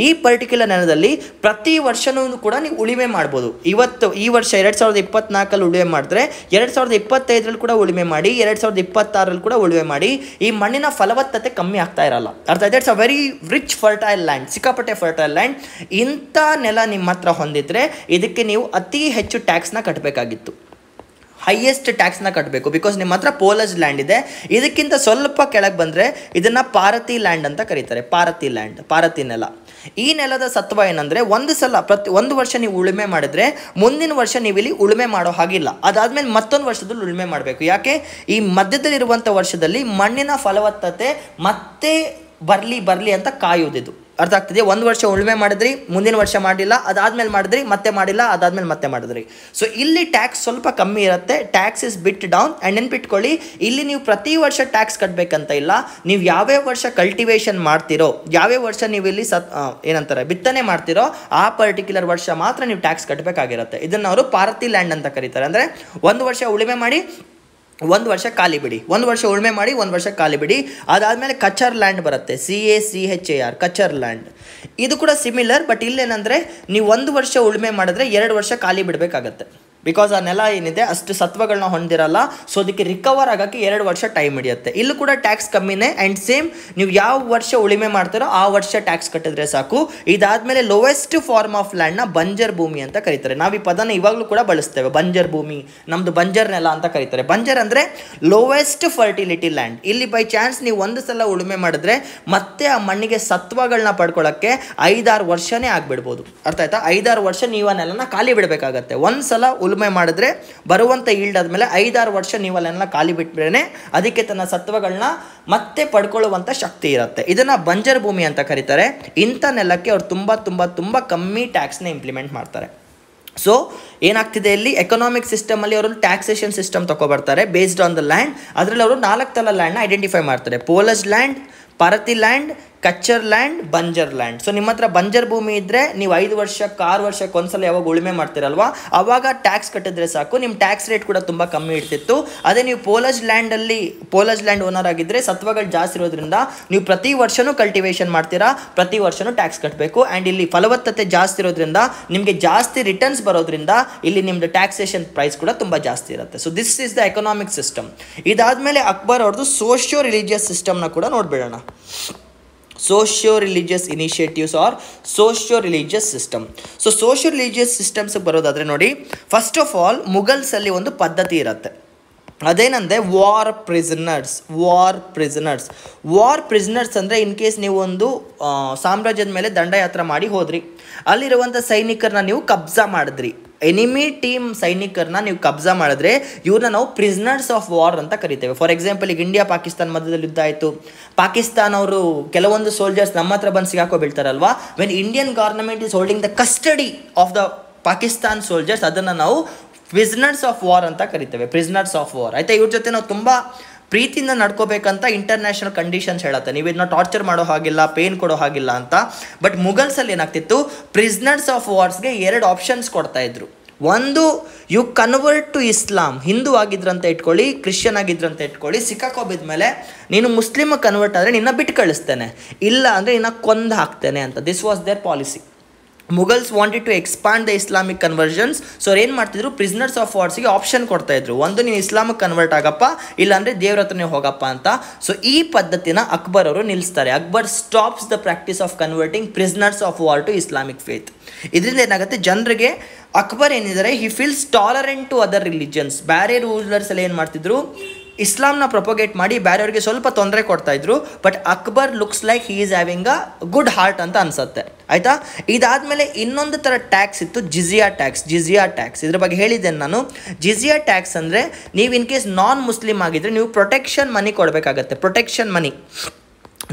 A: ಈ ಪರ್ಟಿಕ್ಯುಲರ್ ನೆಲದಲ್ಲಿ ಪ್ರತಿ ವರ್ಷನೂ ಕೂಡ ನೀವು ಉಳಿಮೆ ಮಾಡ್ಬೋದು. ಈ ವರ್ಷ 2024 ಉಳಿಮೆ ಮಾಡಿದ್ರೆ 2025 ಕೂಡ ಉಳಿಮೆ ಮಾಡಿ, 2026 ಕೂಡ ಉಳಿಮೆ ಮಾಡಿ, ಈ ಮಣ್ಣಿನ ಫಲವತ್ತತೆ ಕಮ್ಮಿ ಆಗ್ತಾ ಇರಲ್ಲ. ಅರ್ಥ ಆಯ್ತು? It's a very rich fertile land, ಸಿಕ್ಕಾಪಟ್ಟೆ ಫರ್ಟೈಲ್ ಲ್ಯಾಂಡ್. ಇಂಥ ನೆಲ ನಿಮ್ಮ ಹತ್ರ ಹೊಂದಿದ್ರೆ ಇದಕ್ಕೆ ನೀವು ಅತಿ ಹೆಚ್ಚು ಟ್ಯಾಕ್ಸ್ನ ಕಟ್ಟಬೇಕಾಗಿತ್ತು, ಹೈಯೆಸ್ಟ್ ಟ್ಯಾಕ್ಸ್ನ ಕಟ್ಟಬೇಕು. ಬಿಕಾಸ್ ನಿಮ್ಮ ಹತ್ರ ಪೋಲಜ್ ಲ್ಯಾಂಡ್ ಇದೆ. ಇದಕ್ಕಿಂತ ಸ್ವಲ್ಪ ಕೆಳಗೆ ಬಂದರೆ ಇದನ್ನು ಪಾರತಿ ಲ್ಯಾಂಡ್ ಅಂತ ಕರೀತಾರೆ. ಪಾರತಿ ಲ್ಯಾಂಡ್, ಪಾರತಿ ನೆಲ. ಈ ನೆಲದ ಸತ್ವ ಏನಂದರೆ, ಒಂದು ವರ್ಷ ನೀವು ಉಳುಮೆ ಮಾಡಿದ್ರೆ ಮುಂದಿನ ವರ್ಷ ನೀವು ಇಲ್ಲಿ ಉಳುಮೆ ಮಾಡೋ ಹಾಗಿಲ್ಲ. ಅದಾದಮೇಲೆ ಮತ್ತೊಂದು ವರ್ಷದಲ್ಲಿ ಉಳುಮೆ ಮಾಡಬೇಕು. ಯಾಕೆ? ಈ ಮಧ್ಯದಲ್ಲಿರುವಂಥ ವರ್ಷದಲ್ಲಿ ಮಣ್ಣಿನ ಫಲವತ್ತತೆ ಮತ್ತೆ ಬರಲಿ ಅಂತ ಕಾಯುವುದಿದು. ಅರ್ಥ ಆಗ್ತಿದೆ? ಒಂದು ವರ್ಷ ಉಳುಮೆ ಮಾಡಿದ್ರಿ, ಮುಂದಿನ ವರ್ಷ ಮಾಡಿಲ್ಲ, ಅದಾದ್ಮೇಲೆ ಮಾಡಿದ್ರಿ, ಮತ್ತೆ ಮಾಡಿಲ್ಲ, ಅದಾದ್ಮೇಲೆ ಮತ್ತೆ ಮಾಡಿದ್ರಿ. ಸೊ ಇಲ್ಲಿ ಟ್ಯಾಕ್ಸ್ ಸ್ವಲ್ಪ ಕಮ್ಮಿ ಇರುತ್ತೆ. Tax is bit down. And ನೆನ್ಪಿಟ್ಕೊಳ್ಳಿ, ಇಲ್ಲಿ ನೀವು ಪ್ರತಿ ವರ್ಷ ಟ್ಯಾಕ್ಸ್ ಕಟ್ಟಬೇಕಂತ ಇಲ್ಲ. ನೀವು ಯಾವ್ಯಾವ ವರ್ಷ ಕಲ್ಟಿವೇಷನ್ ಮಾಡ್ತಿರೋ, ಯಾವ್ಯಾವ ವರ್ಷ ನೀವು ಇಲ್ಲಿ ಬಿತ್ತನೆ ಮಾಡ್ತಿರೋ ಆ ಪರ್ಟಿಕ್ಯುಲರ್ ವರ್ಷ ಮಾತ್ರ ನೀವು ಟ್ಯಾಕ್ಸ್ ಕಟ್ಟಬೇಕಾಗಿರುತ್ತೆ. ಇದನ್ನು ಅವರು ಪಾರತಿ ಲ್ಯಾಂಡ್ ಅಂತ ಕರೀತಾರೆ. ಅಂದರೆ ಒಂದು ವರ್ಷ ಉಳುಮೆ ಮಾಡಿ, ಒಂದು ವರ್ಷ ಖಾಲಿ ಬಿಡಿ, ಒಂದು ವರ್ಷ ಉಳುಮೆ ಮಾಡಿ, ಒಂದು ವರ್ಷ ಖಾಲಿ ಬಿಡಿ. ಅದಾದಮೇಲೆ ಕಚರ್ ಲ್ಯಾಂಡ್ ಬರುತ್ತೆ, CACHAR, ಕಚರ್ ಲ್ಯಾಂಡ್. ಇದು ಕೂಡ ಸಿಮಿಲರ್. ಬಟ್ ಇಲ್ಲೇನಂದರೆ ನೀವು ಒಂದು ವರ್ಷ ಉಳುಮೆ ಮಾಡಿದ್ರೆ 2 ವರ್ಷ ಖಾಲಿ ಬಿಡಬೇಕಾಗತ್ತೆ. ಬಿಕಾಸ್ ಆ ನೆಲ ಏನಿದೆ ಅಷ್ಟು ಸತ್ವಗಳನ್ನ ಹೊಂದಿರಲ್ಲ. ಸೊ ಅದಕ್ಕೆ ರಿಕವರ್ ಆಗೋಕ್ಕೆ 2 ವರ್ಷ ಟೈಮ್ ಹಿಡಿಯುತ್ತೆ. ಇಲ್ಲೂ ಕೂಡ ಟ್ಯಾಕ್ಸ್ ಕಮ್ಮಿನೇ. ಆ್ಯಂಡ್ ಸೇಮ್, ನೀವು ಯಾವ ವರ್ಷ ಉಳುಮೆ ಮಾಡ್ತಾರೋ ಆ ವರ್ಷ ಟ್ಯಾಕ್ಸ್ ಕಟ್ಟಿದ್ರೆ ಸಾಕು. ಇದಾದಮೇಲೆ ಲೋವೆಸ್ಟ್ ಫಾರ್ಮ್ ಆಫ್ ಲ್ಯಾಂಡ್ನ ಬಂಜರ್ ಭೂಮಿ ಅಂತ ಕರೀತಾರೆ. ನಾವು ಈ ಪದನ ಇವಾಗಲೂ ಕೂಡ ಬಳಸ್ತೇವೆ, ಬಂಜರ್ ಭೂಮಿ, ನಮ್ಮದು ಬಂಜರ್ ನೆಲ ಅಂತ ಕರೀತಾರೆ. ಬಂಜರ್ ಅಂದರೆ ಲೋವೆಸ್ಟ್ ಫರ್ಟಿಲಿಟಿ ಲ್ಯಾಂಡ್. ಇಲ್ಲಿ ಬೈ ಚಾನ್ಸ್ ನೀವು ಒಂದು ಸಲ ಉಳುಮೆ ಮಾಡಿದ್ರೆ ಮತ್ತೆ ಆ ಮಣ್ಣಿಗೆ ಸತ್ವಗಳನ್ನ ಪಡ್ಕೊಳ್ಳೋಕ್ಕೆ 5-6 ವರ್ಷನೇ ಆಗಿಬಿಡ್ಬೋದು. ಅರ್ಥ ಆಯ್ತಾ? 5-6 ವರ್ಷ ನೀವು ಆ ನೆಲನ ಖಾಲಿ ಬಿಡಬೇಕಾಗತ್ತೆ. ಒಂದು ಸಲ ಉಳುಮೆ ಮಾಡಿದ್ರೆ ಬರುವಂಥ ಈಲ್ಡ್ ಆದಮೇಲೆ 5-6 ವರ್ಷ ನೀವು ಅಲ್ಲೆಲ್ಲ ಖಾಲಿ ಬಿಟ್ಬಿಟ್ರೆ ಅದಕ್ಕೆ ತನ್ನ ಸತ್ವಗಳನ್ನ ಮತ್ತೆ ಪಡ್ಕೊಳ್ಳುವಂಥ ಶಕ್ತಿ ಇರುತ್ತೆ. ಇದನ್ನು ಬಂಜರ್ ಭೂಮಿ ಅಂತ ಕರೀತಾರೆ. ಇಂಥ ನೆಲಕ್ಕೆ ಅವ್ರು ತುಂಬ ಕಮ್ಮಿ ಟ್ಯಾಕ್ಸ್ನ ಇಂಪ್ಲಿಮೆಂಟ್ ಮಾಡ್ತಾರೆ. ಸೊ ಏನಾಗ್ತಿದೆ, ಇಲ್ಲಿ ಎಕನಾಮಿಕ್ ಸಿಸ್ಟಮಲ್ಲಿ ಅವರು ಟ್ಯಾಕ್ಸೇಷನ್ ಸಿಸ್ಟಮ್ ತಗೊಬರ್ತಾರೆ ಬೇಸ್ಡ್ ಆನ್ ದ ಲ್ಯಾಂಡ್. ಅದರಲ್ಲಿ ಅವರು 4 ಥರ ಲ್ಯಾಂಡ್ನ ಐಡೆಂಟಿಫೈ ಮಾಡ್ತಾರೆ: polaj land, parati land, kachchar land, banjar land. So ನಿಮ್ಮ ಹತ್ರ ಬಂಜರ್ ಭೂಮಿ ಇದ್ದರೆ ನೀವು 5 ವರ್ಷಕ್ಕೆ 6 ವರ್ಷಕ್ಕೆ ಒಂದ್ಸಲ ಯಾವಾಗ ಉಳುಮೆ ಮಾಡ್ತಿರಲ್ವಾ ಆವಾಗ ಟ್ಯಾಕ್ಸ್ ಕಟ್ಟಿದ್ರೆ ಸಾಕು. ನಿಮ್ಮ ಟ್ಯಾಕ್ಸ್ ರೇಟ್ ಕೂಡ ತುಂಬ ಕಮ್ಮಿ ಇರ್ತಿತ್ತು. ಅದೇ ನೀವು ಪೋಲಜ್ ಲ್ಯಾಂಡ್ ಓನರ್ ಆಗಿದ್ದರೆ ಸತ್ವಗಳು ಜಾಸ್ತಿ ಇರೋದ್ರಿಂದ ನೀವು ಪ್ರತಿ ವರ್ಷವೂ ಕಲ್ಟಿವೇಷನ್ ಮಾಡ್ತೀರಾ, ಪ್ರತಿ ವರ್ಷವೂ ಟ್ಯಾಕ್ಸ್ ಕಟ್ಟಬೇಕು. ಆ್ಯಂಡ್ ಇಲ್ಲಿ ಫಲವತ್ತತೆ ಜಾಸ್ತಿ ಇರೋದ್ರಿಂದ ನಿಮಗೆ ಜಾಸ್ತಿ ರಿಟರ್ನ್ಸ್ ಬರೋದ್ರಿಂದ ಇಲ್ಲಿ ನಿಮ್ಮದು ಟ್ಯಾಕ್ಸೇಷನ್ ಪ್ರೈಸ್ ಕೂಡ ತುಂಬ ಜಾಸ್ತಿ ಇರುತ್ತೆ. So this is the economic system. ಇದಾದಮೇಲೆ ಅಕ್ಬರ್ ಅವ್ರದ್ದು ಸೋಷಿಯೋ ರಿಲಿಜಿಯಸ್ ಸಿಸ್ಟಮ್ನ ಕೂಡ ನೋಡ್ಬಿಡೋಣ. Socio religious initiatives are socio religious system. So socio religious ಸಿಸ್ಟಮ್ಸ್ಗೆ ಬರೋದಾದರೆ ನೋಡಿ, ಫಸ್ಟ್ ಆಫ್ ಆಲ್ ಮುಗಲ್ಸಲ್ಲಿ ಒಂದು ಪದ್ಧತಿ ಇರುತ್ತೆ. ಅದೇನಂದರೆ ವಾರ್ ಪ್ರಿಸನರ್ಸ್ ಅಂದರೆ ಇನ್ ಕೇಸ್ ನೀವು ಒಂದು ಸಾಮ್ರಾಜ್ಯದ ಮೇಲೆ ದಂಡಯಾತ್ರೆ ಮಾಡಿ ಹೋದ್ರಿ, ಅಲ್ಲಿರುವಂಥ ಸೈನಿಕರನ್ನ ನೀವು ಕಬ್ಜಾ ಮಾಡಿದ್ರಿ, ಎನಿಮಿ ಟೀಮ್ ಸೈನಿಕರನ್ನ ನೀವು ಕಬ್ಜಾ ಮಾಡಿದ್ರೆ ಇವ್ರನ್ನ ನಾವು ಪ್ರಿಸನರ್ಸ್ ಆಫ್ ವಾರ್ ಅಂತ ಕರಿತೇವೆ. ಫಾರ್ ಎಕ್ಸಾಂಪಲ್, ಈಗ ಇಂಡಿಯಾ ಪಾಕಿಸ್ತಾನ ಮಧ್ಯದಲ್ಲಿ ಯುದ್ಧ ಆಯಿತು, ಪಾಕಿಸ್ತಾನ ಅವರು ಕೆಲವೊಂದು ಸೋಲ್ಜರ್ಸ್ ನಮ್ಮ ಹತ್ರ ಬಂದು ಸಿಗಾಕೋ ಬೀಳ್ತಾರಲ್ವಾ, when Indian government is holding the custody of the Pakistan soldiers, ಅದನ್ನು ನಾವು ಪ್ರಿಸನರ್ಸ್ ಆಫ್ ವಾರ್ ಅಂತ ಕರಿತೇವೆ. ಪ್ರಿಸನರ್ಸ್ ಆಫ್ ವಾರ್ ಆಯಿತಾ. ಇವ್ರ ಜೊತೆ ನಾವು ತುಂಬ ಪ್ರೀತಿಯಿಂದ ನಡ್ಕೋಬೇಕಂತ ಇಂಟರ್ನ್ಯಾಷನಲ್ ಕಂಡೀಷನ್ಸ್ ಹೇಳುತ್ತೆ. ನೀವು ಇದನ್ನ ಟಾರ್ಚರ್ ಮಾಡೋ ಹಾಗಿಲ್ಲ, ಪೇನ್ ಕೊಡೋ ಹಾಗಿಲ್ಲ ಅಂತ. ಬಟ್ ಮುಗಲ್ಸಲ್ಲಿ ಏನಾಗ್ತಿತ್ತು, ಪ್ರಿಸನರ್ಸ್ ಆಫ್ ವಾರ್ಸ್ಗೆ 2 ಆಪ್ಷನ್ಸ್ ಕೊಡ್ತಾ ಇದ್ರು. ಒಂದು, ಯು ಕನ್ವರ್ಟ್ ಟು ಇಸ್ಲಾಂ, ಹಿಂದೂ ಆಗಿದ್ರಂತ ಇಟ್ಕೊಳ್ಳಿ, ಕ್ರಿಶ್ಚಿಯನ್ ಆಗಿದ್ರಂತ ಇಟ್ಕೊಳ್ಳಿ, ಸಿಕ್ಕಾಕೋಬಿದ್ಮೇಲೆ ನೀನು ಮುಸ್ಲಿಮ್ ಕನ್ವರ್ಟ್ ಆದರೆ ನಿನ್ನ ಬಿಟ್ಟು ಕಳಿಸ್ತೇನೆ, ಇಲ್ಲ ಅಂದರೆ ನಿನ್ನ ಕೊಂದು ಹಾಕ್ತೇನೆ ಅಂತ. This was their policy. Mughals wanted to expand the Islamic conversions. So ಅವ್ರು ಏನು ಮಾಡ್ತಿದ್ರು, ಪ್ರಿಸನರ್ಸ್ ಆಫ್ ವಾರ್ಸ್ಗೆ ಆಪ್ಷನ್ ಕೊಡ್ತಾ ಇದ್ರು. ಒಂದು, ನೀನು ಇಸ್ಲಾಮಿಗೆ ಕನ್ವರ್ಟ್ ಆಗಪ್ಪ, ಇಲ್ಲಾಂದರೆ ದೇವ್ರ ಹತ್ರನೇ ಹೋಗಪ್ಪ ಅಂತ. ಸೊ ಈ ಪದ್ಧತಿನ ಅಕ್ಬರ್ ಅವರು ನಿಲ್ಲಿಸ್ತಾರೆ. Akbar stops the practice of converting prisoners of war to Islamic faith. ಇದರಿಂದ ಏನಾಗುತ್ತೆ, ಜನರಿಗೆ ಅಕ್ಬರ್ ಏನಿದ್ದಾರೆ, he feels tolerant to other religions. ಬೇರೆ ರೂಲರ್ಸ್ ಎಲ್ಲ ಏನು ಮಾಡ್ತಿದ್ರು, ಇಸ್ಲಾಂನ ಪ್ರೊಪೊಗೇಟ್ ಮಾಡಿ ಬೇರೆಯವ್ರಿಗೆ ಸ್ವಲ್ಪ ತೊಂದರೆ ಕೊಡ್ತಾಯಿದ್ರು. But Akbar looks like he is having a good heart ಅಂತ ಅನಿಸುತ್ತೆ. ಆಯಿತಾ. ಇದಾದಮೇಲೆ ಇನ್ನೊಂದು ಥರ ಟ್ಯಾಕ್ಸ್ ಇತ್ತು, ಜಿಜಿಯಾ ಟ್ಯಾಕ್ಸ್. ಇದ್ರ ಬಗ್ಗೆ ಹೇಳಿದ್ದೇನೆ ನಾನು. ಜಿಜಿಯಾ ಟ್ಯಾಕ್ಸ್ ಅಂದರೆ ನೀವು ಇನ್ ಕೇಸ್ ನಾನ್ ಮುಸ್ಲಿಮ್ ಆಗಿದ್ದರೆ ನೀವು ಪ್ರೊಟೆಕ್ಷನ್ ಮನಿ ಕೊಡಬೇಕಾಗತ್ತೆ. ಪ್ರೊಟೆಕ್ಷನ್ ಮನಿ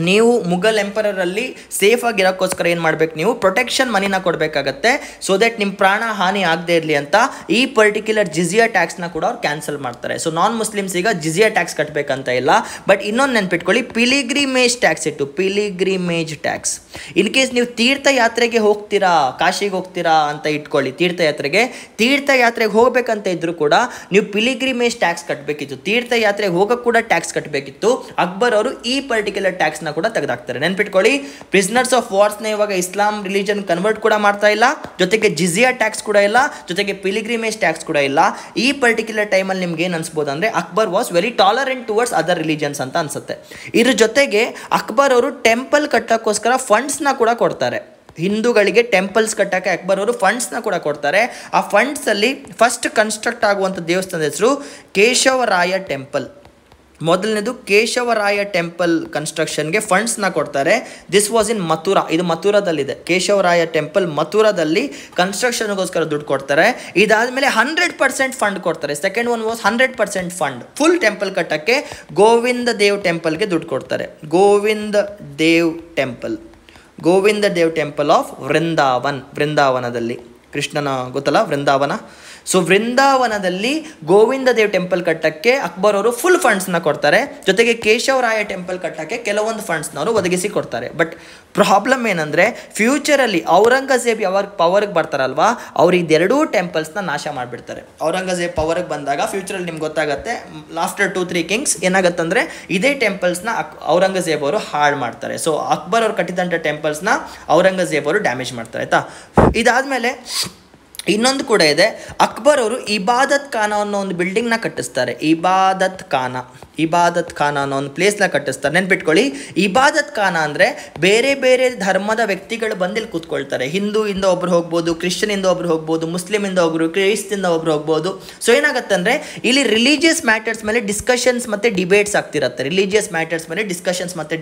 A: ನೀವು ಮುಘಲ್ ಎಂಪರರಲ್ಲಿ ಸೇಫಾಗಿರೋಕ್ಕೋಸ್ಕರ ಏನು ಮಾಡಬೇಕು, ನೀವು ಪ್ರೊಟೆಕ್ಷನ್ ಮನಿನ ಕೊಡಬೇಕಾಗತ್ತೆ. ಸೊ ದಟ್ ನಿಮ್ಮ ಪ್ರಾಣ ಹಾನಿ ಆಗದೆ ಇರಲಿ ಅಂತ ಈ ಪರ್ಟಿಕ್ಯುಲರ್ ಜಿಜಿಯಾ ಟ್ಯಾಕ್ಸ್ನ ಕೂಡ ಅವ್ರು ಕ್ಯಾನ್ಸಲ್ ಮಾಡ್ತಾರೆ. ಸೊ ನಾನ್ ಮುಸ್ಲಿಮ್ಸ್ ಈಗ ಜಿಜಿಯಾ ಟ್ಯಾಕ್ಸ್ ಕಟ್ಟಬೇಕಂತ ಇಲ್ಲ. ಬಟ್ ಇನ್ನೊಂದು ನೆನ್ಪಿಟ್ಕೊಳ್ಳಿ, ಪಿಲಿಗ್ರಿಮೇಜ್ ಟ್ಯಾಕ್ಸ್ ಇತ್ತು. ಪಿಲಿಗ್ರಿಮೇಜ್ ಟ್ಯಾಕ್ಸ್ ಇನ್ ಕೇಸ್ ನೀವು ತೀರ್ಥಯಾತ್ರೆಗೆ ಹೋಗ್ತೀರಾ, ಕಾಶಿಗೆ ಹೋಗ್ತೀರಾ ಅಂತ ಇಟ್ಕೊಳ್ಳಿ, ತೀರ್ಥಯಾತ್ರೆಗೆ ಹೋಗ್ಬೇಕಂತ ಇದ್ರು ಕೂಡ ನೀವು ಪಿಲಿಗ್ರಿಮೇಜ್ ಟ್ಯಾಕ್ಸ್ ಕಟ್ಟಬೇಕಿತ್ತು. ತೀರ್ಥಯಾತ್ರೆಗೆ ಹೋಗಕ್ಕೆ ಕೂಡ ಟ್ಯಾಕ್ಸ್ ಕಟ್ಟಬೇಕಿತ್ತು. ಅಕ್ಬರ್ ಅವರು ಈ ಪರ್ಟಿಕ್ಯುಲರ್ ಟ್ಯಾಕ್ಸ್ನ ಟ್ಯಾಕ್ಸ್ನ ಕೂಡ ತೆಗೆದಾಕ್ತಾರೆ. ನೆನ್ಪಿಟ್ಕೊಳ್ಳಿ, ಪ್ರಿಸ್ನರ್ಸ್ ಆಫ್ ವಾರ್ಸ್ನ ಇವಾಗ ಇಸ್ಲಾಂ ರಿಲಿಜನ್ ಕನ್ವರ್ಟ್ ಕೂಡ ಮಾಡ್ತಾ ಇಲ್ಲ, ಜೊತೆಗೆ ಜಿಜಿಯಾ ಟ್ಯಾಕ್ಸ್ ಕೂಡ ಇಲ್ಲ, ಜೊತೆಗೆ ಪಿಲಿಗ್ರಿಮೇಜ್ ಟ್ಯಾಕ್ಸ್ ಕೂಡ ಇಲ್ಲ. ಈ ಪರ್ಟಿಕ್ಯುಲರ್ ಟೈಮಲ್ಲಿ ನಿಮ್ಗೆ ಏನು ಅನ್ಸ್ಬೋದು ಅಂದರೆ Akbar was very tolerant towards other religions ಅಂತ ಅನ್ಸುತ್ತೆ. ಇದ್ರ ಜೊತೆಗೆ ಅಕ್ಬರ್ ಅವರು ಟೆಂಪಲ್ ಕಟ್ಟೋಕ್ಕೋಸ್ಕರ ಫಂಡ್ಸ್ನ ಕೂಡ ಕೊಡ್ತಾರೆ. ಹಿಂದೂಗಳಿಗೆ ಟೆಂಪಲ್ಸ್ ಕಟ್ಟೋಕ್ಕೆ ಅಕ್ಬರ್ ಅವರು ಫಂಡ್ಸ್ನ ಕೂಡ ಕೊಡ್ತಾರೆ. ಆ ಫಂಡ್ಸಲ್ಲಿ ಫಸ್ಟ್ ಕನ್ಸ್ಟ್ರಕ್ಟ್ ಆಗುವಂಥ ದೇವಸ್ಥಾನದ ಹೆಸರು ಕೇಶವರಾಯ ಟೆಂಪಲ್. ಮೊದಲನೇದು ಕೇಶವರಾಯ ಟೆಂಪಲ್ ಕನ್ಸ್ಟ್ರಕ್ಷನ್ಗೆ ಫಂಡ್ಸ್ನ ಕೊಡ್ತಾರೆ. ದಿಸ್ ವಾಸ್ ಇನ್ ಮಥುರಾ, ಇದು ಮಥುರಾದಲ್ಲಿದೆ. ಕೇಶವರಾಯ ಟೆಂಪಲ್ ಮಥುರಾದಲ್ಲಿ ಕನ್ಸ್ಟ್ರಕ್ಷನ್ಗೋಸ್ಕರ ದುಡ್ಡು ಕೊಡ್ತಾರೆ. ಇದಾದಮೇಲೆ 100% ಫಂಡ್ ಕೊಡ್ತಾರೆ. Second one was 100% fund full temple ಕಟ್ಟೋಕ್ಕೆ ಗೋವಿಂದ ದೇವ್ ಟೆಂಪಲ್ಗೆ ದುಡ್ಡು ಕೊಡ್ತಾರೆ. ಗೋವಿಂದ ದೇವ್ ಟೆಂಪಲ್ ಆಫ್ ವೃಂದಾವನದಲ್ಲಿ, ಕೃಷ್ಣನ ಗೊತ್ತಲ್ಲ ವೃಂದಾವನ. ಸೊ ವೃಂದಾವನದಲ್ಲಿ ಗೋವಿಂದ ದೇವ್ ಟೆಂಪಲ್ ಕಟ್ಟಕ್ಕೆ ಅಕ್ಬರ್ ಅವರು ಫುಲ್ ಫಂಡ್ಸ್ನ ಕೊಡ್ತಾರೆ. ಜೊತೆಗೆ ಕೇಶವರಾಯ ಟೆಂಪಲ್ ಕಟ್ಟಕ್ಕೆ ಕೆಲವೊಂದು ಫಂಡ್ಸ್ನ ಅವರು ಒದಗಿಸಿ ಕೊಡ್ತಾರೆ. ಬಟ್ ಪ್ರಾಬ್ಲಮ್ ಏನಂದರೆ ಫ್ಯೂಚರಲ್ಲಿ ಔರಂಗಜೇಬ್ ಯಾವಾಗ ಪವರ್ಗೆ ಬರ್ತಾರಲ್ವಾ, ಅವ್ರು ಇದೆರಡೂ ಟೆಂಪಲ್ಸ್ನ ನಾಶ ಮಾಡಿಬಿಡ್ತಾರೆ. ಔರಂಗಜೇಬ್ ಪವರ್ಗೆ ಬಂದಾಗ ಫ್ಯೂಚರಲ್ಲಿ ನಿಮ್ಗೆ ಗೊತ್ತಾಗುತ್ತೆ, ಆಫ್ಟರ್ 2-3 ಕಿಂಗ್ಸ್ ಏನಾಗುತ್ತಂದರೆ ಇದೇ ಟೆಂಪಲ್ಸ್ನ ಔರಂಗಜೇಬ್ ಅವರು ಹಾಳು ಮಾಡ್ತಾರೆ. ಸೊ ಅಕ್ಬರ್ ಅವ್ರು ಕಟ್ಟಿದಂಥ ಟೆಂಪಲ್ಸ್ನ ಔರಂಗಜೇಬ್ ಅವರು ಡ್ಯಾಮೇಜ್ ಮಾಡ್ತಾರೆ. ಆಯಿತಾ, ಇದಾದಮೇಲೆ ಇನ್ನೊಂದು ಕೂಡ ಇದೆ. ಅಕ್ಬರ್ ಅವರು ಇಬಾದತ್ ಖಾನ ಅನ್ನೋ ಒಂದು ಬಿಲ್ಡಿಂಗ್ನ ಕಟ್ಟಿಸ್ತಾರೆ. ಇಬಾದತ್ ಖಾನ ಅನ್ನೋ ಒಂದು ಪ್ಲೇಸ್ನ ಕಟ್ಟಿಸ್ತಾರೆ. ನೆನ್ಪಿಟ್ಕೊಳ್ಳಿ, ಇಬಾದತ್ ಖಾನ ಅಂದರೆ ಬೇರೆ ಬೇರೆ ಧರ್ಮದ ವ್ಯಕ್ತಿಗಳು ಬಂದಿಲ್ಲಿ ಕೂತ್ಕೊಳ್ತಾರೆ. ಹಿಂದೂಯಿಂದ ಒಬ್ರು ಹೋಗ್ಬೋದು, ಕ್ರಿಶ್ಚಿಯನಿಂದ ಒಬ್ರು ಹೋಗ್ಬೋದು, ಮುಸ್ಲಿಮಿಂದ ಒಬ್ರು, ಕ್ರೈಸ್ತಿಂದ ಒಬ್ರು ಹೋಗ್ಬೋದು. ಸೊ ಏನಾಗುತ್ತೆ ಅಂದರೆ ಇಲ್ಲಿ ರಿಲಿಜಿಯಸ್ ಮ್ಯಾಟರ್ಸ್ ಮೇಲೆ ಡಿಸ್ಕಷನ್ಸ್ ಮತ್ತು ಡಿಬೇಟ್ಸ್ ಆಗ್ತಿರುತ್ತೆ.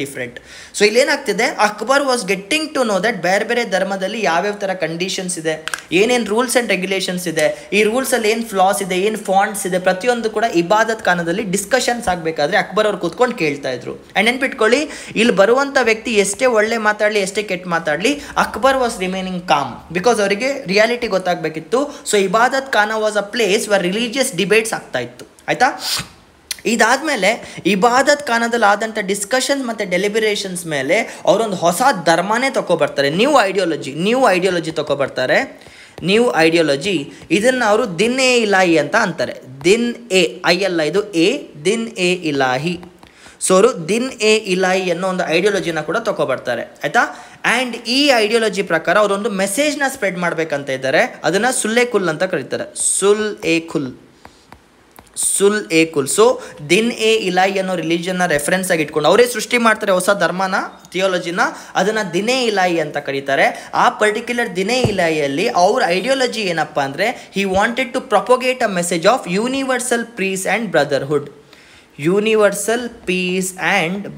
A: ಡಿಫ್ರೆಂಟ್. ಸೊ ಇಲ್ಲಿ ಏನಾಗ್ತಿದೆ, Akbar was getting to know that ಬೇರೆ ಬೇರೆ ಧರ್ಮದಲ್ಲಿ ಯಾವ್ಯಾವ ಥರ ಕಂಡೀಷನ್ಸ್ ಇದೆ, ಏನೇನು ರೂಲ್ಸ್ ಆ್ಯಂಡ್ ರೆಗ್ಯುಲೇಷನ್ಸ್ ಇದೆ, ಈ ರೂಲ್ಸಲ್ಲಿ ಏನು ಫ್ಲಾಸ್ ಇದೆ, ಏನು ಫಾಂಟ್ಸ್ ಇದೆ, ಪ್ರತಿಯೊಂದು ಕೂಡ ಇಬಾದತ್ ಖಾನದಲ್ಲಿ ಡಿಸ್ಕಷನ್ಸ್ ಆಗಬೇಕಾದ್ರೆ ಅಕ್ಬರ್ ಅವ್ರು ಕೂತ್ಕೊಂಡು ಕೇಳ್ತಾ ಇದ್ರು. ಆ್ಯಂಡ್ ನೆನ್ಪಿಟ್ಕೊಳ್ಳಿ, ಇಲ್ಲಿ ಬರುವಂಥ ವ್ಯಕ್ತಿ ಎಷ್ಟೇ ಒಳ್ಳೆ ಮಾತಾಡಲಿ, ಎಷ್ಟೇ ಕೆಟ್ಟ ಮಾತಾಡಲಿ, Akbar was remaining calm because ಅವರಿಗೆ ರಿಯಾಲಿಟಿ ಗೊತ್ತಾಗಬೇಕಿತ್ತು. So Ibadat Khana was a place where religious debates ಆಗ್ತಾ ಇತ್ತು. ಆಯಿತಾ, ಇದಾದಮೇಲೆ ಇಬಾದತ್ ಖಾನದಲ್ಲಿ ಆದಂಥ ಡಿಸ್ಕಷನ್ಸ್ ಮತ್ತು ಡೆಲಿಬರೇಷನ್ಸ್ ಮೇಲೆ ಅವರೊಂದು ಹೊಸ ಧರ್ಮನೇ ತೊಗೊಬರ್ತಾರೆ. ನ್ಯೂ ಐಡಿಯಾಲಜಿ ತೊಗೊಬರ್ತಾರೆ. ನ್ಯೂ ಐಡಿಯಾಲಜಿ, ಇದನ್ನು ಅವರು ದಿನ್ ಎ ಇಲಾಹಿ ಅಂತ ಅಂತಾರೆ. ದಿನ್ ಎ ಐ ಅಲ್ಲ, ಇದು ಎ, ದಿನ್ ಎ ಇಲಾಹಿ. ಸೊ ಅವರು ದಿನ್ ಎ ಇಲಾಹಿ ಅನ್ನೋ ಒಂದು ಐಡಿಯಾಲಜಿನ ಕೂಡ ತೊಗೊಬರ್ತಾರೆ. ಆಯಿತಾ, ಆ್ಯಂಡ್ ಈ ಐಡಿಯಾಲಜಿ ಪ್ರಕಾರ ಅವರೊಂದು ಮೆಸೇಜ್ನ ಸ್ಪ್ರೆಡ್ ಮಾಡಬೇಕಂತ ಇದ್ದಾರೆ. ಅದನ್ನು ಸುಲ್ ಕುಲ್ ಅಂತ ಕರೀತಾರೆ. ಸುಲ್ ಎ ಕುಲ್. ಸೊ ದಿನ್ ಎ ಇಲಾಹಿ ಅನ್ನೋ ರಿಲಿಜನ್ನ ರೆಫರೆನ್ಸ್ ಆಗಿ ಇಟ್ಕೊಂಡು ಅವರೇ ಸೃಷ್ಟಿ ಮಾಡ್ತಾರೆ ಹೊಸ ಧರ್ಮನ, ಥಿಯಾಲಜಿನ. ಅದನ್ನು ದಿನೇ ಇಲಾಹಿ ಅಂತ ಕರೀತಾರೆ. ಆ ಪರ್ಟಿಕ್ಯುಲರ್ ದಿನೇ ಇಲಾಹಿಯಲ್ಲಿ ಅವ್ರ ಐಡಿಯಾಲಜಿ ಏನಪ್ಪ ಅಂದರೆ, he wanted to propagate a message of universal peace and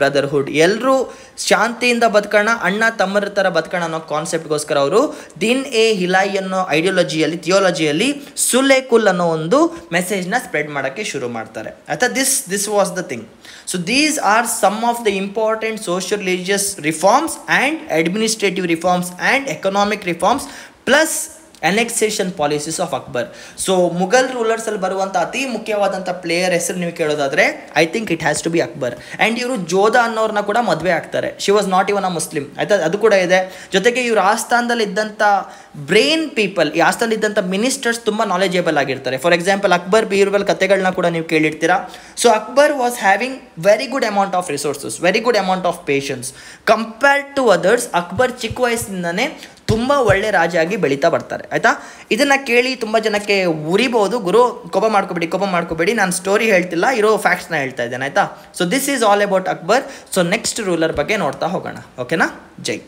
A: brotherhood. ಎಲ್ಲರೂ ಶಾಂತಿಯಿಂದ ಬದುಕೋಣ, ಅಣ್ಣ ತಮ್ಮರ ಥರ ಬದುಕೋಣ ಅನ್ನೋ ಕಾನ್ಸೆಪ್ಟ್ಗೋಸ್ಕರ ಅವರು ದಿನ್ ಎ ಇಲಾಹಿ ಅನ್ನೋ ಐಡಿಯಾಲಜಿಯಲ್ಲಿ, ಥಿಯಾಲಜಿಯಲ್ಲಿ ಸುಲ್ ಕುಲ್ ಅನ್ನೋ ಒಂದು ಮೆಸೇಜ್ನ ಸ್ಪ್ರೆಡ್ ಮಾಡೋಕ್ಕೆ ಶುರು ಮಾಡ್ತಾರೆ. ಆಯ್ತಾ, this was the thing. So these are some of the important social religious reforms and administrative reforms and economic reforms plus annexation policies of Akbar. So Mughal ರೂಲರ್ಸಲ್ಲಿ ಬರುವಂಥ ಅತಿ ಮುಖ್ಯವಾದಂಥ ಪ್ಲೇಯರ್ ಹೆಸರು ನೀವು ಕೇಳೋದಾದರೆ I think it has to be Akbar. And ಇವರು ಜೋಧಾ ಅನ್ನೋರನ್ನ ಕೂಡ ಮದುವೆ ಆಗ್ತಾರೆ. She was not even a Muslim. ಆಯ್ತಾ, ಅದು ಕೂಡ ಇದೆ. ಜೊತೆಗೆ ಇವರು ಆಸ್ಥಾನದಲ್ಲಿ ಇದ್ದಂಥ ಬ್ರೈನ್ ಪೀಪಲ್, ಈ ಆಸ್ಥಾನದಲ್ಲಿ ಇದ್ದಂಥ ಮಿನಿಸ್ಟರ್ಸ್ ತುಂಬ ನಾಲೆಜೇಬಲ್ ಆಗಿರ್ತಾರೆ. ಫಾರ್ ಎಕ್ಸಾಂಪಲ್ ಅಕ್ಬರ್ ಬೀರ್ಬಲ್ ಕಥೆಗಳನ್ನ ಕೂಡ ನೀವು ಕೇಳಿರ್ತೀರಾ. So Akbar was having very good amount of resources, very good amount of patience compared to others. Akbar ಚಿಕ್ಕ ವಯಸ್ಸಿನಿಂದನೇ ತುಂಬ ಒಳ್ಳೆ ರಾಜಾಗಿ ಬೆಳೀತಾ ಬರ್ತಾರೆ. ಆಯಿತಾ, ಇದನ್ನು ಕೇಳಿ ತುಂಬ ಜನಕ್ಕೆ ಉರಿಬೋದು, ಗುರು ಕೋಪ ಮಾಡ್ಕೋಬೇಡಿ, ನಾನು ಸ್ಟೋರಿ ಹೇಳ್ತಿಲ್ಲ, ಇರೋ ಫ್ಯಾಕ್ಟ್ಸ್ನ ಹೇಳ್ತಾ ಇದ್ದೇನೆ. ಆಯಿತಾ, so this is all about Akbar. So next ruler ಬಗ್ಗೆ ನೋಡ್ತಾ ಹೋಗೋಣ. ಓಕೆನಾ? ಜೈ.